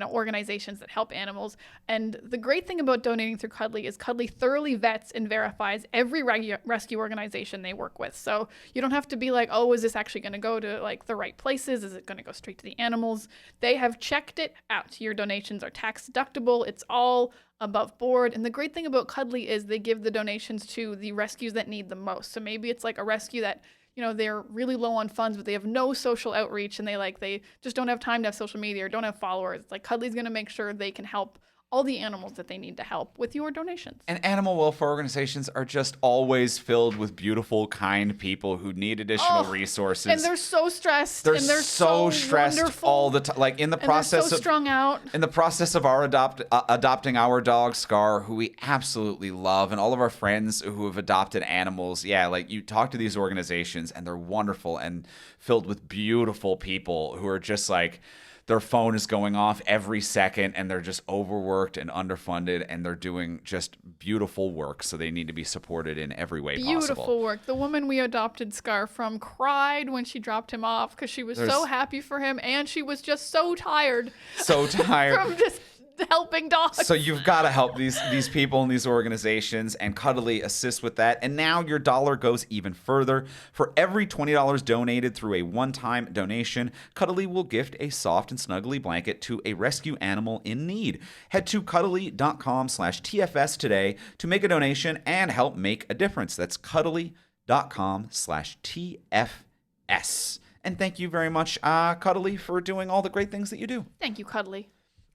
organizations that help animals. And the great thing about donating through Cuddly is Cuddly thoroughly vets and verifies every rescue organization they work with. So you don't have to be like, oh, is this actually going to go to like the right places? Is it going to go straight to the animals? They have checked it out. Your donations are tax deductible. It's all above board. And the great thing about Cuddly is they give the donations to the rescues that need the most. So maybe it's like a rescue that they're really low on funds, but they have no social outreach, and they just don't have time to have social media or don't have followers. It's like Cuddly's going to make sure they can help all the animals that they need to help with your donations. And animal welfare organizations are just always filled with beautiful, kind people who need additional resources. And they're so stressed. They're and they're so stressed wonderful. all the time. Like in the process so strung out. In the process of our adopting our dog Scar, who we absolutely love, and all of our friends who have adopted animals. Yeah, like you talk to these organizations, and they're wonderful and filled with beautiful people who are just like, their phone is going off every second, and they're just overworked and underfunded, and they're doing just beautiful work. So they need to be supported in every way possible. Beautiful work. The woman we adopted Scar from cried when she dropped him off because she was so happy for him, and she was just so tired. So tired. From just helping dogs. So you've got to help these people and these organizations, and Cuddly assists with that. And now your dollar goes even further. For every $20 donated through a one-time donation, Cuddly will gift a soft and snuggly blanket to a rescue animal in need. Head to cuddly.com/TFS today to make a donation and help make a difference. That's cuddly.com/TFS. And thank you very much, Cuddly, for doing all the great things that you do. Thank you, Cuddly.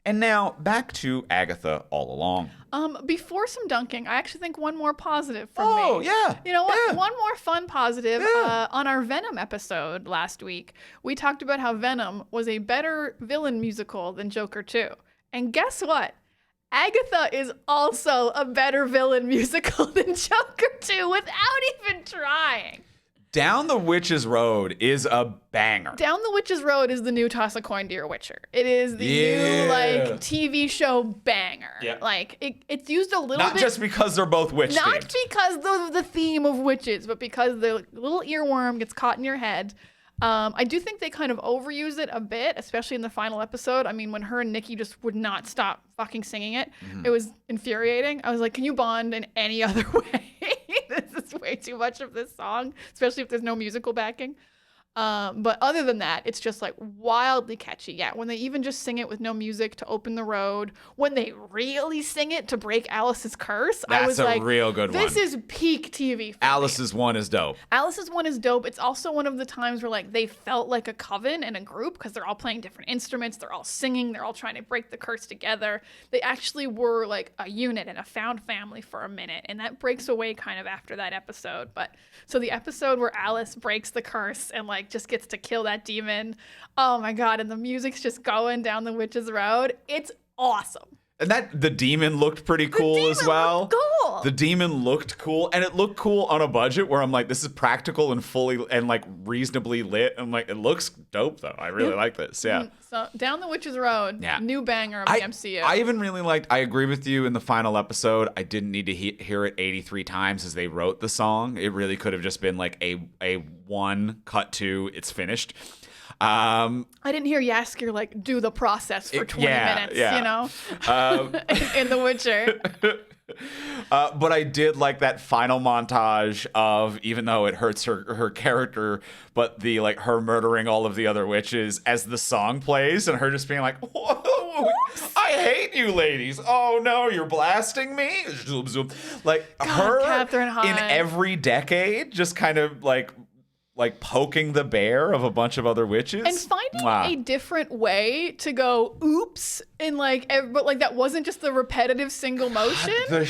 And now back to Agatha All Along. Before some dunking, I actually think one more positive from me. Oh, yeah. You know what? Yeah. One more fun positive. Yeah. On our Venom episode last week, we talked about how Venom was a better villain musical than Joker 2. And guess what? Agatha is also a better villain musical than Joker 2 without even trying. Down the Witch's Road is a banger. Down the Witch's Road is the new Toss a Coin, Dear Witcher. It is the new TV show banger. Yeah. It's used a little bit. Not just because they're both witch Not themed. because of the theme of witches, but because the little earworm gets caught in your head. I do think they kind of overuse it a bit, especially in the final episode. I mean, when her and Nikki just would not stop fucking singing it, It was infuriating. I was like, can you bond in any other way? This is way too much of this song, especially if there's no musical backing. But other than that, it's just like wildly catchy. Yeah, when they even just sing it with no music to open the road, when they really sing it to break Alice's curse, I was like, that's a real good one. This is peak TV. Alice's one is dope. Alice's one is dope. It's also one of the times where like they felt like a coven and a group because they're all playing different instruments, they're all singing, they're all trying to break the curse together. They actually were like a unit and a found family for a minute, and that breaks away kind of after that episode. But so the episode where Alice breaks the curse and like just gets to kill that demon, oh my god, and the music's just going down the witch's road. It's awesome. And the demon looked pretty cool as well. Cool. The demon looked cool, and it looked cool on a budget where I'm like, this is practical and fully and like reasonably lit. I'm like, it looks dope though. I really like this. Yeah. So Down the Witch's Road, new banger of the MCU. I even really liked. I agree with you in the final episode. I didn't need to hear it 83 times as they wrote the song. It really could have just been like a one cut to it's finished. I didn't hear Yasker like do the process for 20 minutes, you know, in The Witcher. But I did like that final montage of, even though it hurts her character, but the like her murdering all of the other witches as the song plays and her just being like, whoa, I hate you ladies. Oh no, you're blasting me. Zoom, zoom. Like God, her Catherine Hahn. in every decade, just kind of like poking the bear of a bunch of other witches. And finding Mwah. a different way to go, oops, and but like that wasn't just the repetitive single motion. The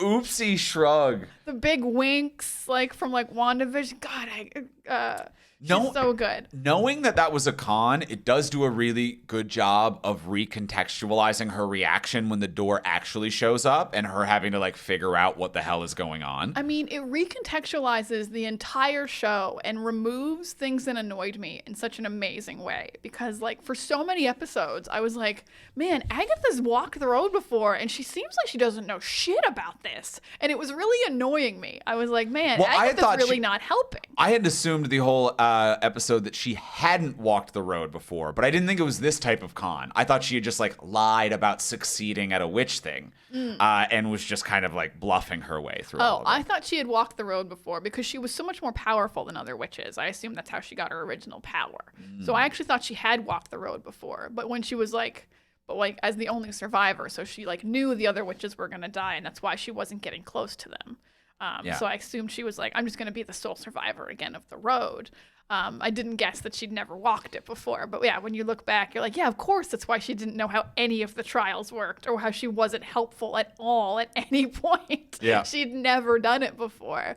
oopsie shrug. The big winks, like from like WandaVision. God, she's so good. Knowing that was a con, it does do a really good job of recontextualizing her reaction when the door actually shows up and her having to like figure out what the hell is going on. I mean, it recontextualizes the entire show and removes things that annoyed me in such an amazing way. Because like for so many episodes, I was like, man, Agatha's walked the road before and she seems like she doesn't know shit about this. And it was really annoying me. I was like, man, Agatha's really not helping. I had assumed the whole episode that she hadn't walked the road before, but I didn't think it was this type of con. I thought she had just like lied about succeeding at a witch thing and was just kind of like bluffing her way through all of it. I thought she had walked the road before because she was so much more powerful than other witches. I assumed that's how she got her original power. So I actually thought she had walked the road before, but when she was like, as the only survivor, so she like knew the other witches were going to die, and that's why she wasn't getting close to them. So I assumed she was like, I'm just going to be the sole survivor again of the road. I didn't guess that she'd never walked it before. But yeah, when you look back, you're like, yeah, of course, that's why she didn't know how any of the trials worked or how she wasn't helpful at all at any point. Yeah. She'd never done it before.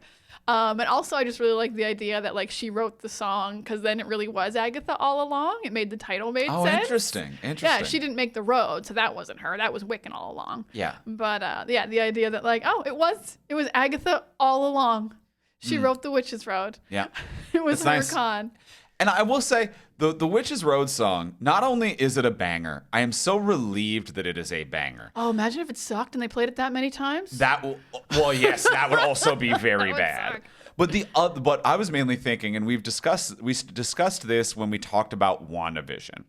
And also, I just really like the idea that like she wrote the song because then it really was Agatha all along. It made the title made sense. Oh, interesting. Yeah, she didn't make the road, so that wasn't her. That was Wiccan all along. Yeah. But yeah, the idea that like, oh, it was Agatha all along. She wrote the Witch's Road. Yeah. It was It's her nice. con. And I will say, the Witch's Road song, not only is it a banger, I am so relieved that it is a banger. Oh, imagine if it sucked and they played it that many times. Yes, that would also be very That would bad. suck. But I was mainly thinking, and we discussed this when we talked about WandaVision.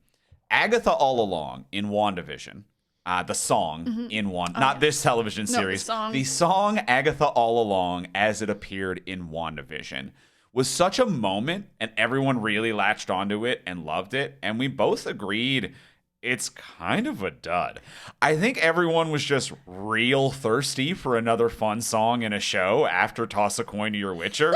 Agatha All Along in WandaVision, the song in not this television series, the song Agatha All Along as it appeared in WandaVision was such a moment, and everyone really latched onto it and loved it, and we both agreed it's kind of a dud. I think everyone was just real thirsty for another fun song in a show after Toss a Coin to Your Witcher.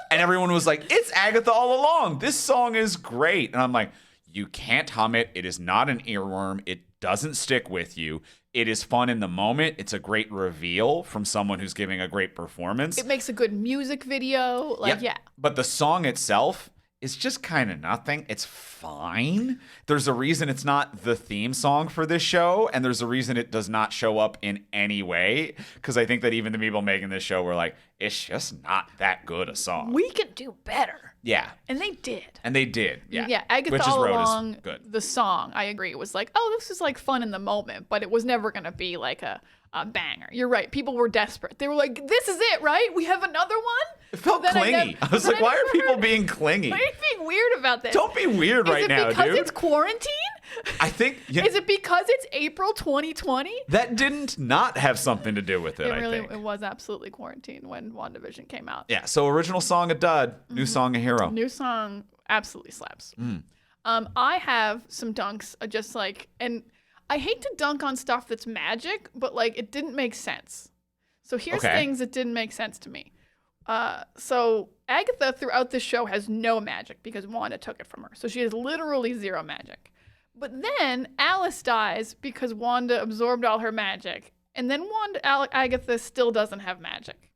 And everyone was like, it's Agatha All Along. This song is great. And I'm like, you can't hum it. It is not an earworm. It doesn't stick with you. It is fun in the moment. It's a great reveal from someone who's giving a great performance. It makes a good music video. Yeah. But the song itself is just kind of nothing. It's fine. There's a reason it's not the theme song for this show, and there's a reason it does not show up in any way, because I think that even the people making this show were like, it's just not that good a song. We could do better. Yeah. And they did. Yeah. Yeah, Agatha Witch's All Road Along, is good. the song, I agree, it was like, oh, this is like fun in the moment, but it was never going to be like a banger. You're right. People were desperate. They were like, this is it, right? We have another one? It felt clingy. I was like, why are people being clingy? Why are you being weird about this? Don't be weird right now, dude. Is it because it's quarantine? I think... Yeah, is it because it's April 2020? that didn't not have something to do with it, I think. It was absolutely quarantine when WandaVision came out. Yeah, so original song, a dud. New song, a hero. New song absolutely slaps. I have some dunks, just like... and I hate to dunk on stuff that's magic, but like it didn't make sense. So here's things that didn't make sense to me. So Agatha throughout this show has no magic because Wanda took it from her. So she has literally zero magic. But then Alice dies because Wanda absorbed all her magic. And then Agatha still doesn't have magic.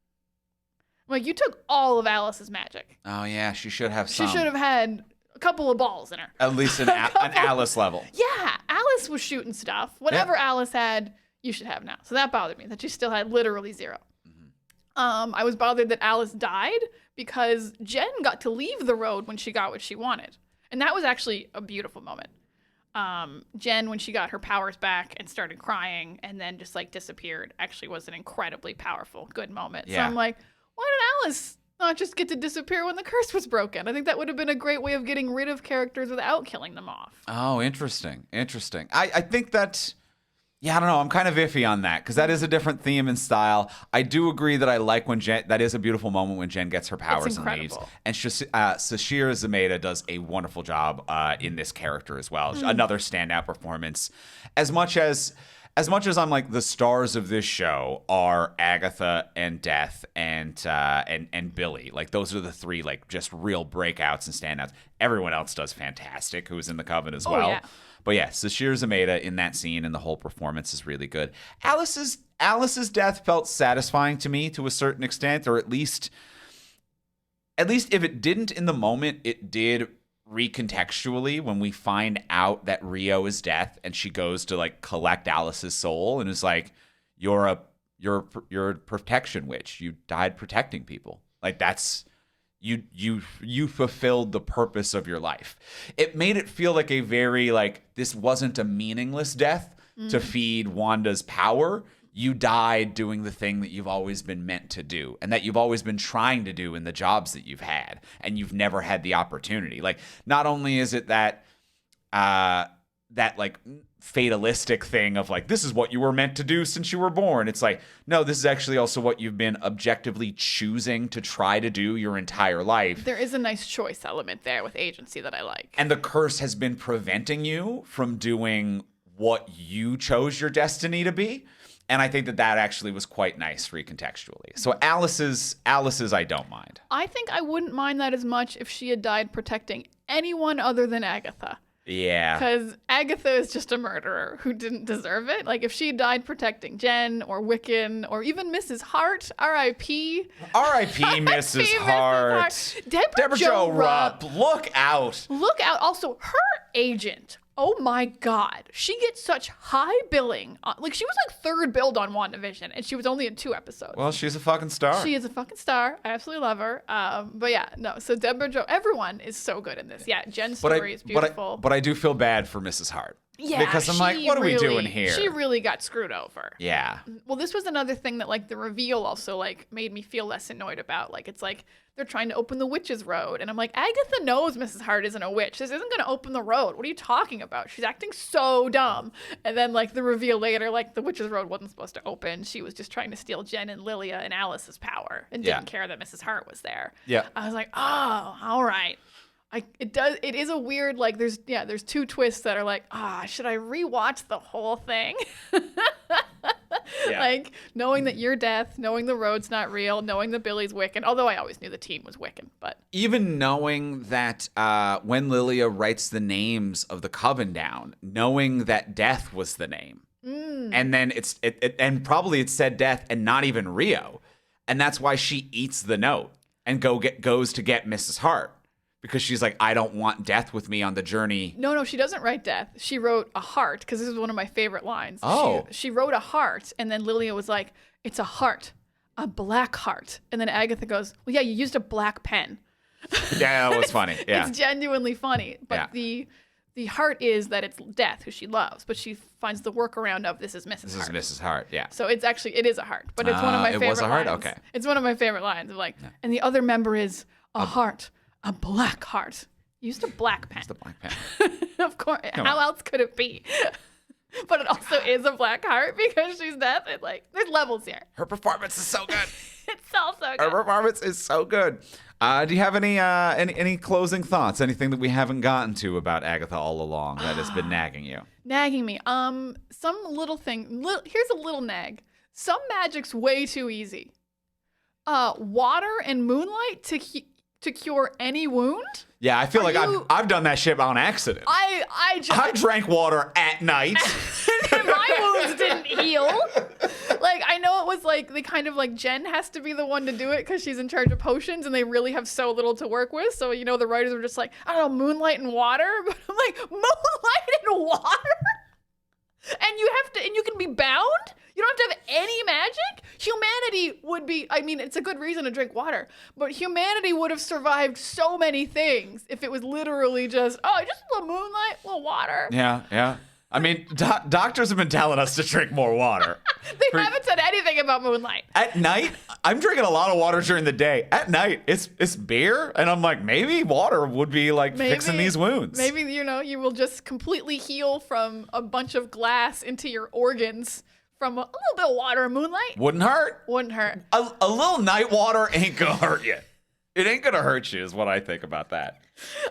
Like, you took all of Alice's magic. Oh, yeah, she should have some. She should have had a couple of balls in her. At least an Alice level. Yeah, Alice was shooting stuff. Whatever Alice had, you should have now. So that bothered me, that she still had literally zero. I was bothered that Alice died because Jen got to leave the road when she got what she wanted. And that was actually a beautiful moment. Jen, when she got her powers back and started crying and then just like disappeared, actually was an incredibly powerful, good moment. Yeah. So I'm like, why did Alice not just get to disappear when the curse was broken? I think that would have been a great way of getting rid of characters without killing them off. Oh, interesting. I think that Yeah, I don't know. I'm kind of iffy on that because that is a different theme and style. I do agree that I like when Jen. That is a beautiful moment when Jen gets her powers and leaves. And Sashira Zameda does a wonderful job in this character as well. Another standout performance. As much as I'm like the stars of this show are Agatha and Death and Billy. Like those are the three like just real breakouts and standouts. Everyone else does fantastic. Who's in the Coven as well. Yeah. But yeah, Sashir Zameda in that scene and the whole performance is really good. Alice's death felt satisfying to me to a certain extent, or at least if it didn't in the moment, it did recontextually when we find out that Rio is death and she goes to like collect Alice's soul and is like, you're a protection witch. You died protecting people. Like that's you fulfilled the purpose of your life. It made it feel like a very like this wasn't a meaningless death to feed Wanda's power. You died doing the thing that you've always been meant to do and that you've always been trying to do in the jobs that you've had and you've never had the opportunity. Like not only is it that like fatalistic thing of like this is what you were meant to do since you were born. It's like no, this is actually also what you've been objectively choosing to try to do your entire life. There is a nice choice element there with agency that I like. And the curse has been preventing you from doing what you chose your destiny to be. And I think that actually was quite nice recontextually. So Alice's I don't mind. I think I wouldn't mind that as much if she had died protecting anyone other than Agatha. Yeah. Because Agatha is just a murderer who didn't deserve it. Like, if she died protecting Jen or Wiccan or even Mrs. Hart, R.I.P. R.I.P. Mrs. Hart. Deborah Jo Rupp. Look out. Look out. Also, her agent. Oh my God. She gets such high billing. Like, she was like third billed on WandaVision, and she was only in 2 episodes. Well, she's a fucking star. She is a fucking star. I absolutely love her. But yeah, no. So Deborah Jo, everyone is so good in this. Yeah, Jen's story is beautiful. But I do feel bad for Mrs. Hart. Yeah, because I'm like, what are we doing here? She really got screwed over. Yeah. Well, this was another thing that like the reveal also like made me feel less annoyed about. Like it's like they're trying to open the witch's road, and I'm like, Agatha knows Mrs. Hart isn't a witch. This isn't going to open the road. What are you talking about? She's acting so dumb. And then like the reveal later, like the witch's road wasn't supposed to open. She was just trying to steal Jen and Lilia and Alice's power, and didn't care that Mrs. Hart was there. Yeah. I was like, oh, all right. It is a weird, like, there's 2 twists that are like, should I rewatch the whole thing? Yeah. Like, knowing that you're death, knowing the road's not real, knowing that Billy's Wiccan, although I always knew the team was Wiccan, but. Even knowing that when Lilia writes the names of the Coven down, knowing that death was the name. And then and probably it said death and not even Rio. And that's why she eats the note and goes to get Mrs. Hart. Because she's like, I don't want death with me on the journey. No, she doesn't write death. She wrote a heart, because this is one of my favorite lines. Oh. She wrote a heart, and then Lilia was like, it's a heart, a black heart. And then Agatha goes, well, yeah, you used a black pen. Yeah, that was funny. Yeah. It's genuinely funny. But yeah. The heart is that it's Death, who she loves, but she finds the workaround of this is Mrs. Hart. This is Mrs. Hart, yeah. So it is a heart, but it's one of my favorite lines. It was a heart? Okay. It's one of my favorite lines of like, and the other member is a heart, a black heart. Used a black pen. It's the black pen. Of course. How else could it be? But it also is a black heart because she's Death. And like, there's levels here. Her performance is so good. It's so good. Her performance is so good. Do you have any closing thoughts? Anything that we haven't gotten to about Agatha All Along that has been nagging you? Nagging me. Some little thing. Here's a little nag. Some magic's way too easy. Water and moonlight to cure any wound? Yeah, I feel I've done that shit on accident. I drank water at night. My wounds didn't heal. Like, I know it was like, they kind of like, Jen has to be the one to do it because she's in charge of potions and they really have so little to work with. So, you know, the writers were just like, I don't know, moonlight and water. But I'm like, moonlight and water? And you can be bound? You don't have to have any magic? Humanity would be, I mean, it's a good reason to drink water, but humanity would have survived so many things if it was literally just a little moonlight, a little water. Yeah. I mean, doctors have been telling us to drink more water. They haven't said anything about Moonlight. At night, I'm drinking a lot of water during the day. At night, it's beer, and I'm like, maybe water would be like fixing these wounds. Maybe, you will just completely heal from a bunch of glass into your organs from a little bit of water and Moonlight. Wouldn't hurt. Wouldn't hurt. A little night water ain't gonna hurt you. It ain't gonna hurt you, is what I think about that.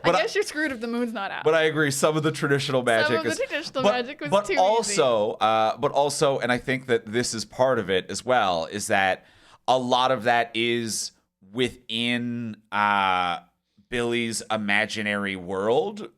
But I guess you're screwed if the moon's not out. But I agree. Some of the traditional magic magic was too easy. But also, and I think that this is part of it as well, is that a lot of that is within Billy's imaginary world,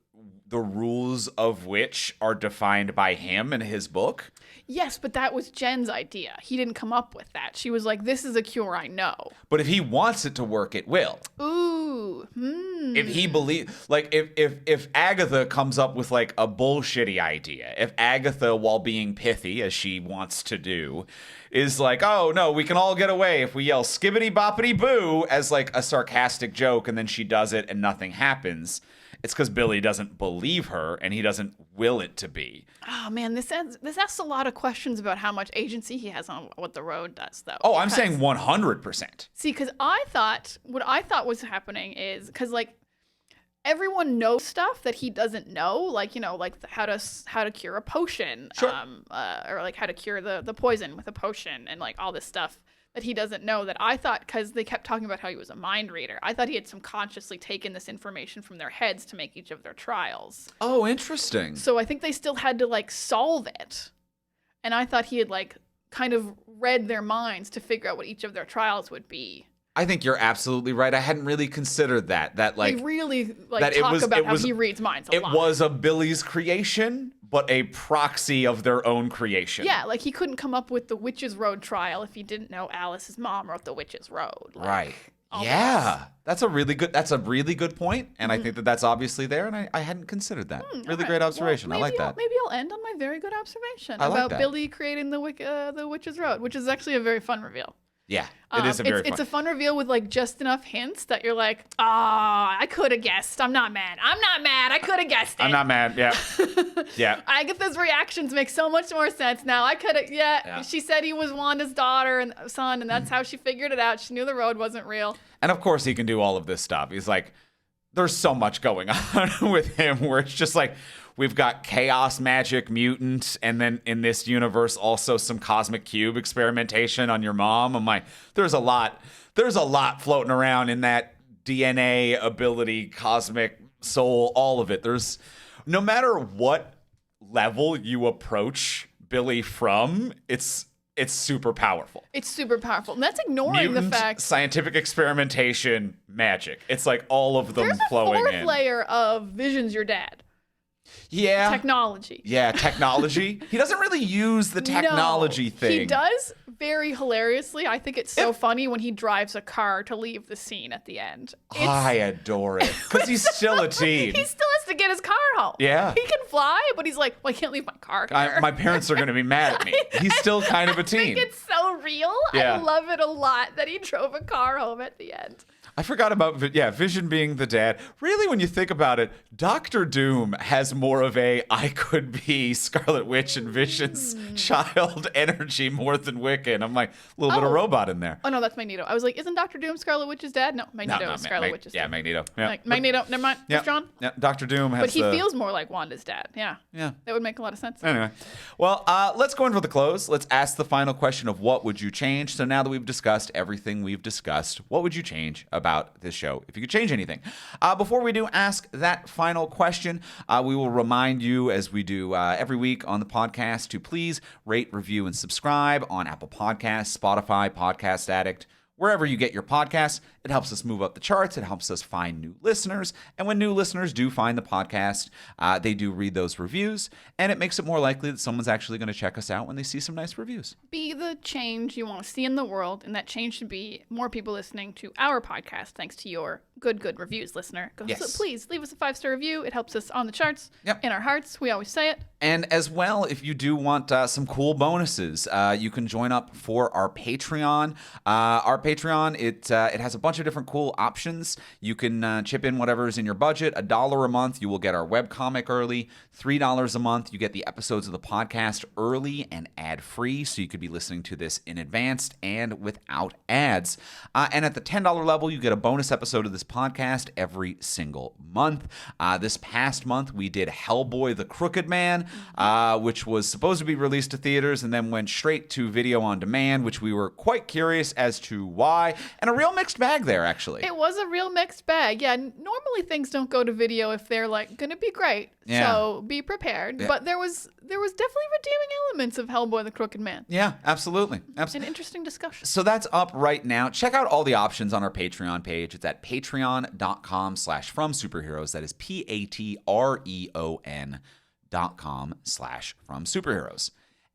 the rules of which are defined by him and his book. Yes, but that was Jen's idea. He didn't come up with that. She was like, this is a cure I know. But if he wants it to work, it will. Ooh. If he if Agatha comes up with like a bullshitty idea, if Agatha, while being pithy, as she wants to do, is like, oh no, we can all get away if we yell skibbity boppity boo as like a sarcastic joke, and then she does it and nothing happens, it's because Billy doesn't believe her and he doesn't will it to be. Oh man, this asks a lot of questions about how much agency he has on what the road does, though. Oh, I'm saying 100%. See, because what I thought was happening is because like everyone knows stuff that he doesn't know, like like how to cure a potion, sure. Or like how to cure the poison with a potion, and like all this stuff that he doesn't know, that I thought, because they kept talking about how he was a mind reader, I thought he had subconsciously taken this information from their heads to make each of their trials. Oh, interesting. So I think they still had to like solve it. And I thought he had like kind of read their minds to figure out what each of their trials would be. I think you're absolutely right. I hadn't really considered that. That like they really like talk about how he reads minds a lot. It was a Billy's creation, but a proxy of their own creation. Yeah, like he couldn't come up with the Witch's Road trial if he didn't know Alice's mom wrote the Witch's Road. Like, right. Yeah, that's a really good point, and I think that that's obviously there, and I hadn't considered that. Really great observation. Well, I like that. Maybe I'll end on my very good observation I like about that. Billy creating the Witch's Road, which is actually a very fun reveal. Yeah, it is a very fun. It's a fun reveal with like just enough hints that you're like, I could have guessed. I'm not mad. I could have guessed it. I'm not mad. Yeah. Yeah. Agatha's reactions make so much more sense now. I could have, yeah. She said he was Wanda's daughter and son, and that's how she figured it out. She knew the road wasn't real. And of course he can do all of this stuff. He's like, there's so much going on with him where it's just like, we've got chaos magic mutant, and then in this universe also some cosmic cube experimentation on your mom. I'm like, there's a lot floating around in that DNA ability, cosmic soul, all of it. There's, no matter what level you approach Billy from, it's super powerful. It's super powerful. And that's ignoring Mutant, the fact scientific experimentation, magic. It's like all of them there's flowing in. There's a fourth layer of Vision's your dad. Yeah. Technology. Yeah, technology. He doesn't really use the technology thing. He does very hilariously. I think it's so funny when he drives a car to leave the scene at the end. I adore it. Because he's still a teen. He still has to get his car home. Yeah. He can fly, but he's like, well, I can't leave my car here. My parents are going to be mad at me. He's still kind of a teen. I think it's so real. Yeah. I love it a lot that he drove a car home at the end. I forgot about, Vision being the dad. Really, when you think about it, Doctor Doom has more of a I could be Scarlet Witch and Vision's child energy more than Wiccan. I'm like, a little bit of robot in there. Oh, no, that's Magneto. I was like, isn't Dr. Doom Scarlet Witch's dad? No, Magneto is Scarlet Witch's dad. Yeah, Magneto. Yeah. Like, Magneto, never mind. Yeah. Withdrawn. Yeah, Doctor Doom has But he feels more like Wanda's dad. Yeah. Yeah. That would make a lot of sense. Anyway, well, let's go in for the close. Let's ask the final question of what would you change? So now that we've discussed everything we've discussed, what would you change about this show if you could change anything? Before we do ask that final question, we will remind you, as we do every week on the podcast, to please rate, review, and subscribe on Apple Podcasts, Spotify, Podcast Addict, wherever you get your podcasts. It helps us move up the charts. It helps us find new listeners. And when new listeners do find the podcast, they do read those reviews. And it makes it more likely that someone's actually going to check us out when they see some nice reviews. Be the change you want to see in the world. And that change should be more people listening to our podcast, thanks to your good reviews, listener. Yes. So please leave us a 5-star review. It helps us on the charts. Yep. In our hearts. We always say it. And as well, if you do want some cool bonuses, you can join up for our Patreon. Our Patreon, it has a bunch bunch of different cool options. You can chip in whatever is in your budget. $1 a month, you will get our webcomic early. $3 a month, you get the episodes of the podcast early and ad-free, so you could be listening to this in advance and without ads. And at the $10 level, you get a bonus episode of this podcast every single month. This past month, we did Hellboy the Crooked Man, which was supposed to be released to theaters and then went straight to video on demand, which we were quite curious as to why. And a real mixed bag there, actually. It was a real mixed bag. Yeah, normally things don't go to video if they're like going to be great. Yeah. So be prepared. Yeah. But there was definitely redeeming elements of Hellboy the Crooked Man. Yeah, absolutely. An interesting discussion. So that's up right now. Check out all the options on our Patreon page. It's at patreon.com/fromsuperheroes. That is patreon.com/fromsuperheroes.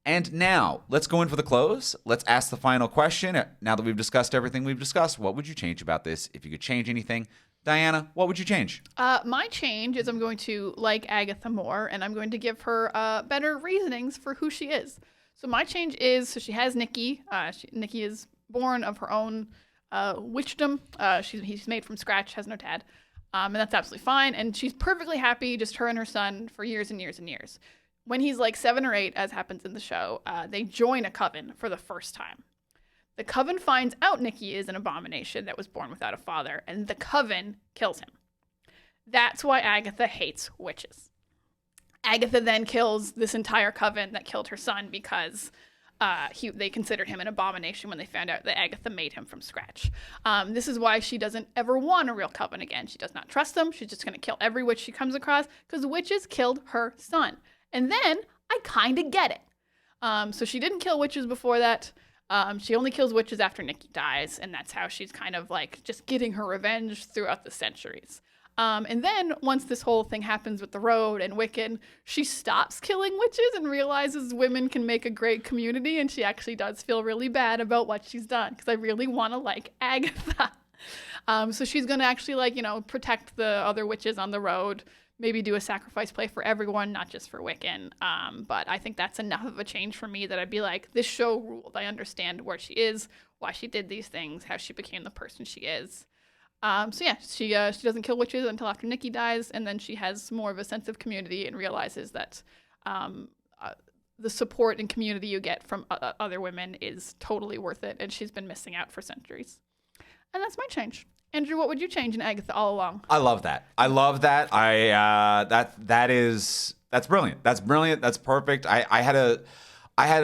And now, let's go in for the close. Let's ask the final question. Now that we've discussed everything we've discussed, what would you change about this? If you could change anything, Diana, what would you change? My change is I'm going to like Agatha more, and I'm going to give her better reasonings for who she is. So my change is, so she has Nikki. Nikki is born of her own witchdom. He's made from scratch, has no dad. And that's absolutely fine. And she's perfectly happy, just her and her son, for years and years and years. When he's like 7 or 8, as happens in the show, they join a coven for the first time. The coven finds out Nikki is an abomination that was born without a father, and the coven kills him. That's why Agatha hates witches. Agatha then kills this entire coven that killed her son because they considered him an abomination when they found out that Agatha made him from scratch. This is why she doesn't ever want a real coven again. She does not trust them. She's just going to kill every witch she comes across because witches killed her son. And then I kind of get it. So she didn't kill witches before that. She only kills witches after Nikki dies, and that's how she's kind of like just getting her revenge throughout the centuries. And then once this whole thing happens with the road and Wiccan, she stops killing witches and realizes women can make a great community, and she actually does feel really bad about what she's done because I really want to like Agatha. So she's going to actually protect the other witches on the road, maybe do a sacrifice play for everyone, not just for Wiccan. But I think that's enough of a change for me that I'd be like, this show ruled. I understand where she is, why she did these things, how she became the person she is. So yeah, she doesn't kill witches until after Nikki dies, and then she has more of a sense of community and realizes that the support and community you get from other women is totally worth it, and she's been missing out for centuries. And that's my change. Andrew, what would you change in Agatha All Along? I love that. That's brilliant. That's brilliant. That's perfect. I had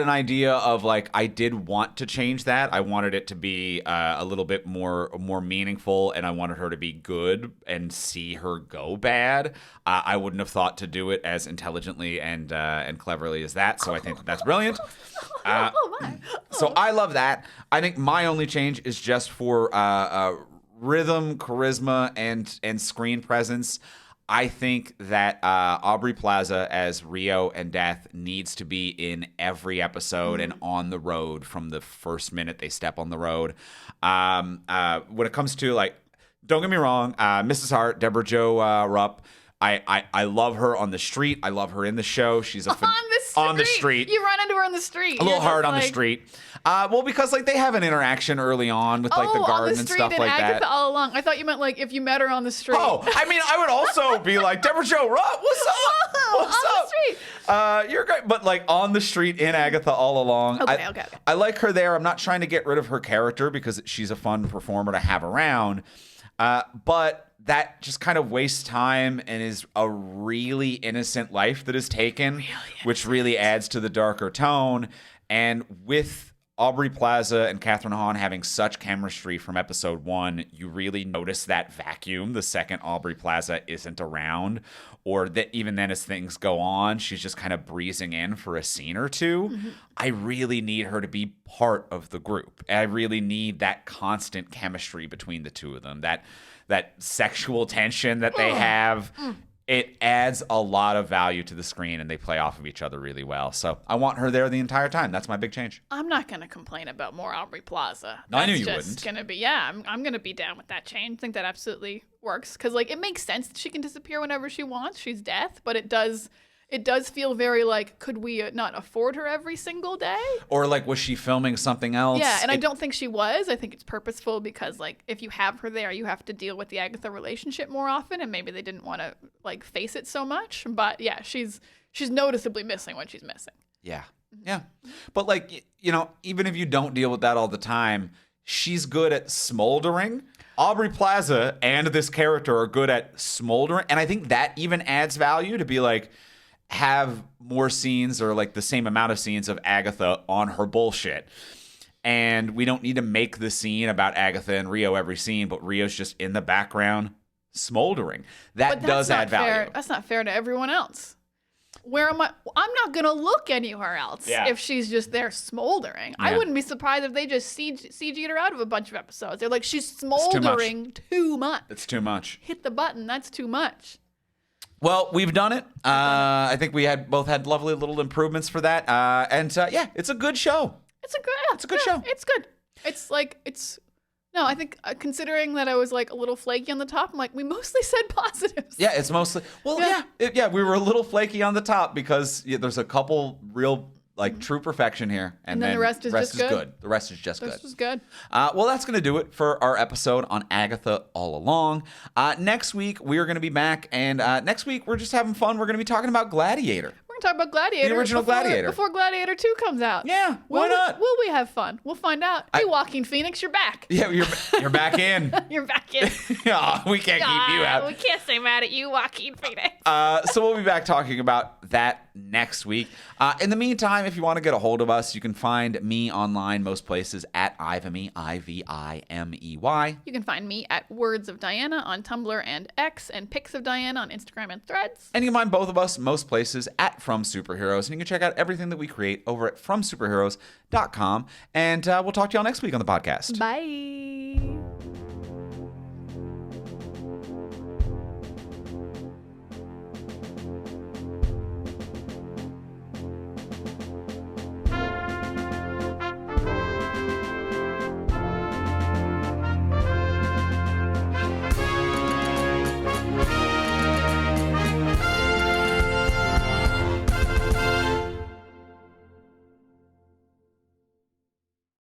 an idea of I did want to change that. I wanted it to be a little bit more meaningful, and I wanted her to be good and see her go bad. I wouldn't have thought to do it as intelligently and cleverly as that. So I think that's brilliant. So I love that. I think my only change is just for rhythm, charisma, and screen presence. I think that Aubrey Plaza as Rio and Death needs to be in every episode and on the road from the first minute they step on the road. When it comes to don't get me wrong, Mrs. Hart, Deborah Jo Rupp, I love her on the street. I love her in the show. She's on the street. You run into her on the street. A little hard on the street. Well, because they have an interaction early on with the garden and stuff like that. Agatha All Along. I thought you meant if you met her on the street. Oh, I mean, I would also be like, Deborah Jo Rupp, what's up? What's on up? The street. You're great, but on the street in Agatha All Along. Okay. I like her there. I'm not trying to get rid of her character because she's a fun performer to have around, but that just kind of wastes time and is a really innocent life that is taken, which really adds to the darker tone. And with Aubrey Plaza and Catherine Hahn having such chemistry from episode 1, you really notice that vacuum the second Aubrey Plaza isn't around, or that even then as things go on, she's just kind of breezing in for a scene or two. Mm-hmm. I really need her to be part of the group. I really need that constant chemistry between the two of them, that sexual tension that they have. It adds a lot of value to the screen, and they play off of each other really well. So I want her there the entire time. That's my big change. I'm not going to complain about more Aubrey Plaza. No, I knew you wouldn't. Just going to be, I'm going to be down with that change. I think that absolutely works because it makes sense that she can disappear whenever she wants. She's Death, but it it does feel very like, could we not afford her every single day? Or like, was she filming something else? Yeah, and I don't think she was. I think it's purposeful because like if you have her there, you have to deal with the Agatha relationship more often, and maybe they didn't want to like face it so much. But yeah, she's noticeably missing when she's missing. Yeah. Yeah. But like, even if you don't deal with that all the time, she's good at smoldering. Aubrey Plaza and this character are good at smoldering. And I think that even adds value to be like, have more scenes or like the same amount of scenes of Agatha on her bullshit. And we don't need to make the scene about Agatha and Rio every scene, but Rio's just in the background smoldering. That does add value. Fair. That's not fair to everyone else. Where am I? I'm not going to look anywhere else if she's just there smoldering. Yeah. I wouldn't be surprised if they just CG'd her out of a bunch of episodes. They're like, she's smoldering too much. It's too much. Hit the button. That's too much. Well, we've done it. I think we both had lovely little improvements for that. It's a good show. It's a good show. It's good. No, I think considering that I was like a little flaky on the top, I'm like, we mostly said positives. Yeah, it's mostly, we were a little flaky on the top because there's a couple real like true perfection here. And then the rest is just good. The rest is just good. This was good. Well, that's going to do it for our episode on Agatha All Along. Next week, we are going to be back. And next week, we're just having fun. We're going to be talking about Gladiator. Talk about Gladiator. The original Gladiator. Before Gladiator 2 comes out. Yeah, why not? Will we have fun? We'll find out. Hey, Joaquin Phoenix, you're back. Yeah, you're back in. You're back in. Oh, we can't keep you out. We can't stay mad at you, Joaquin Phoenix. So we'll be back talking about that next week. In the meantime, if you want to get a hold of us, you can find me online most places at Ivimey, Ivimey. You can find me at Words of Diana on Tumblr and X, and Pics of Diana on Instagram and Threads. And you can find both of us most places at From Superheroes. And you can check out everything that we create over at FromSuperheroes.com. And we'll talk to y'all next week on the podcast. Bye.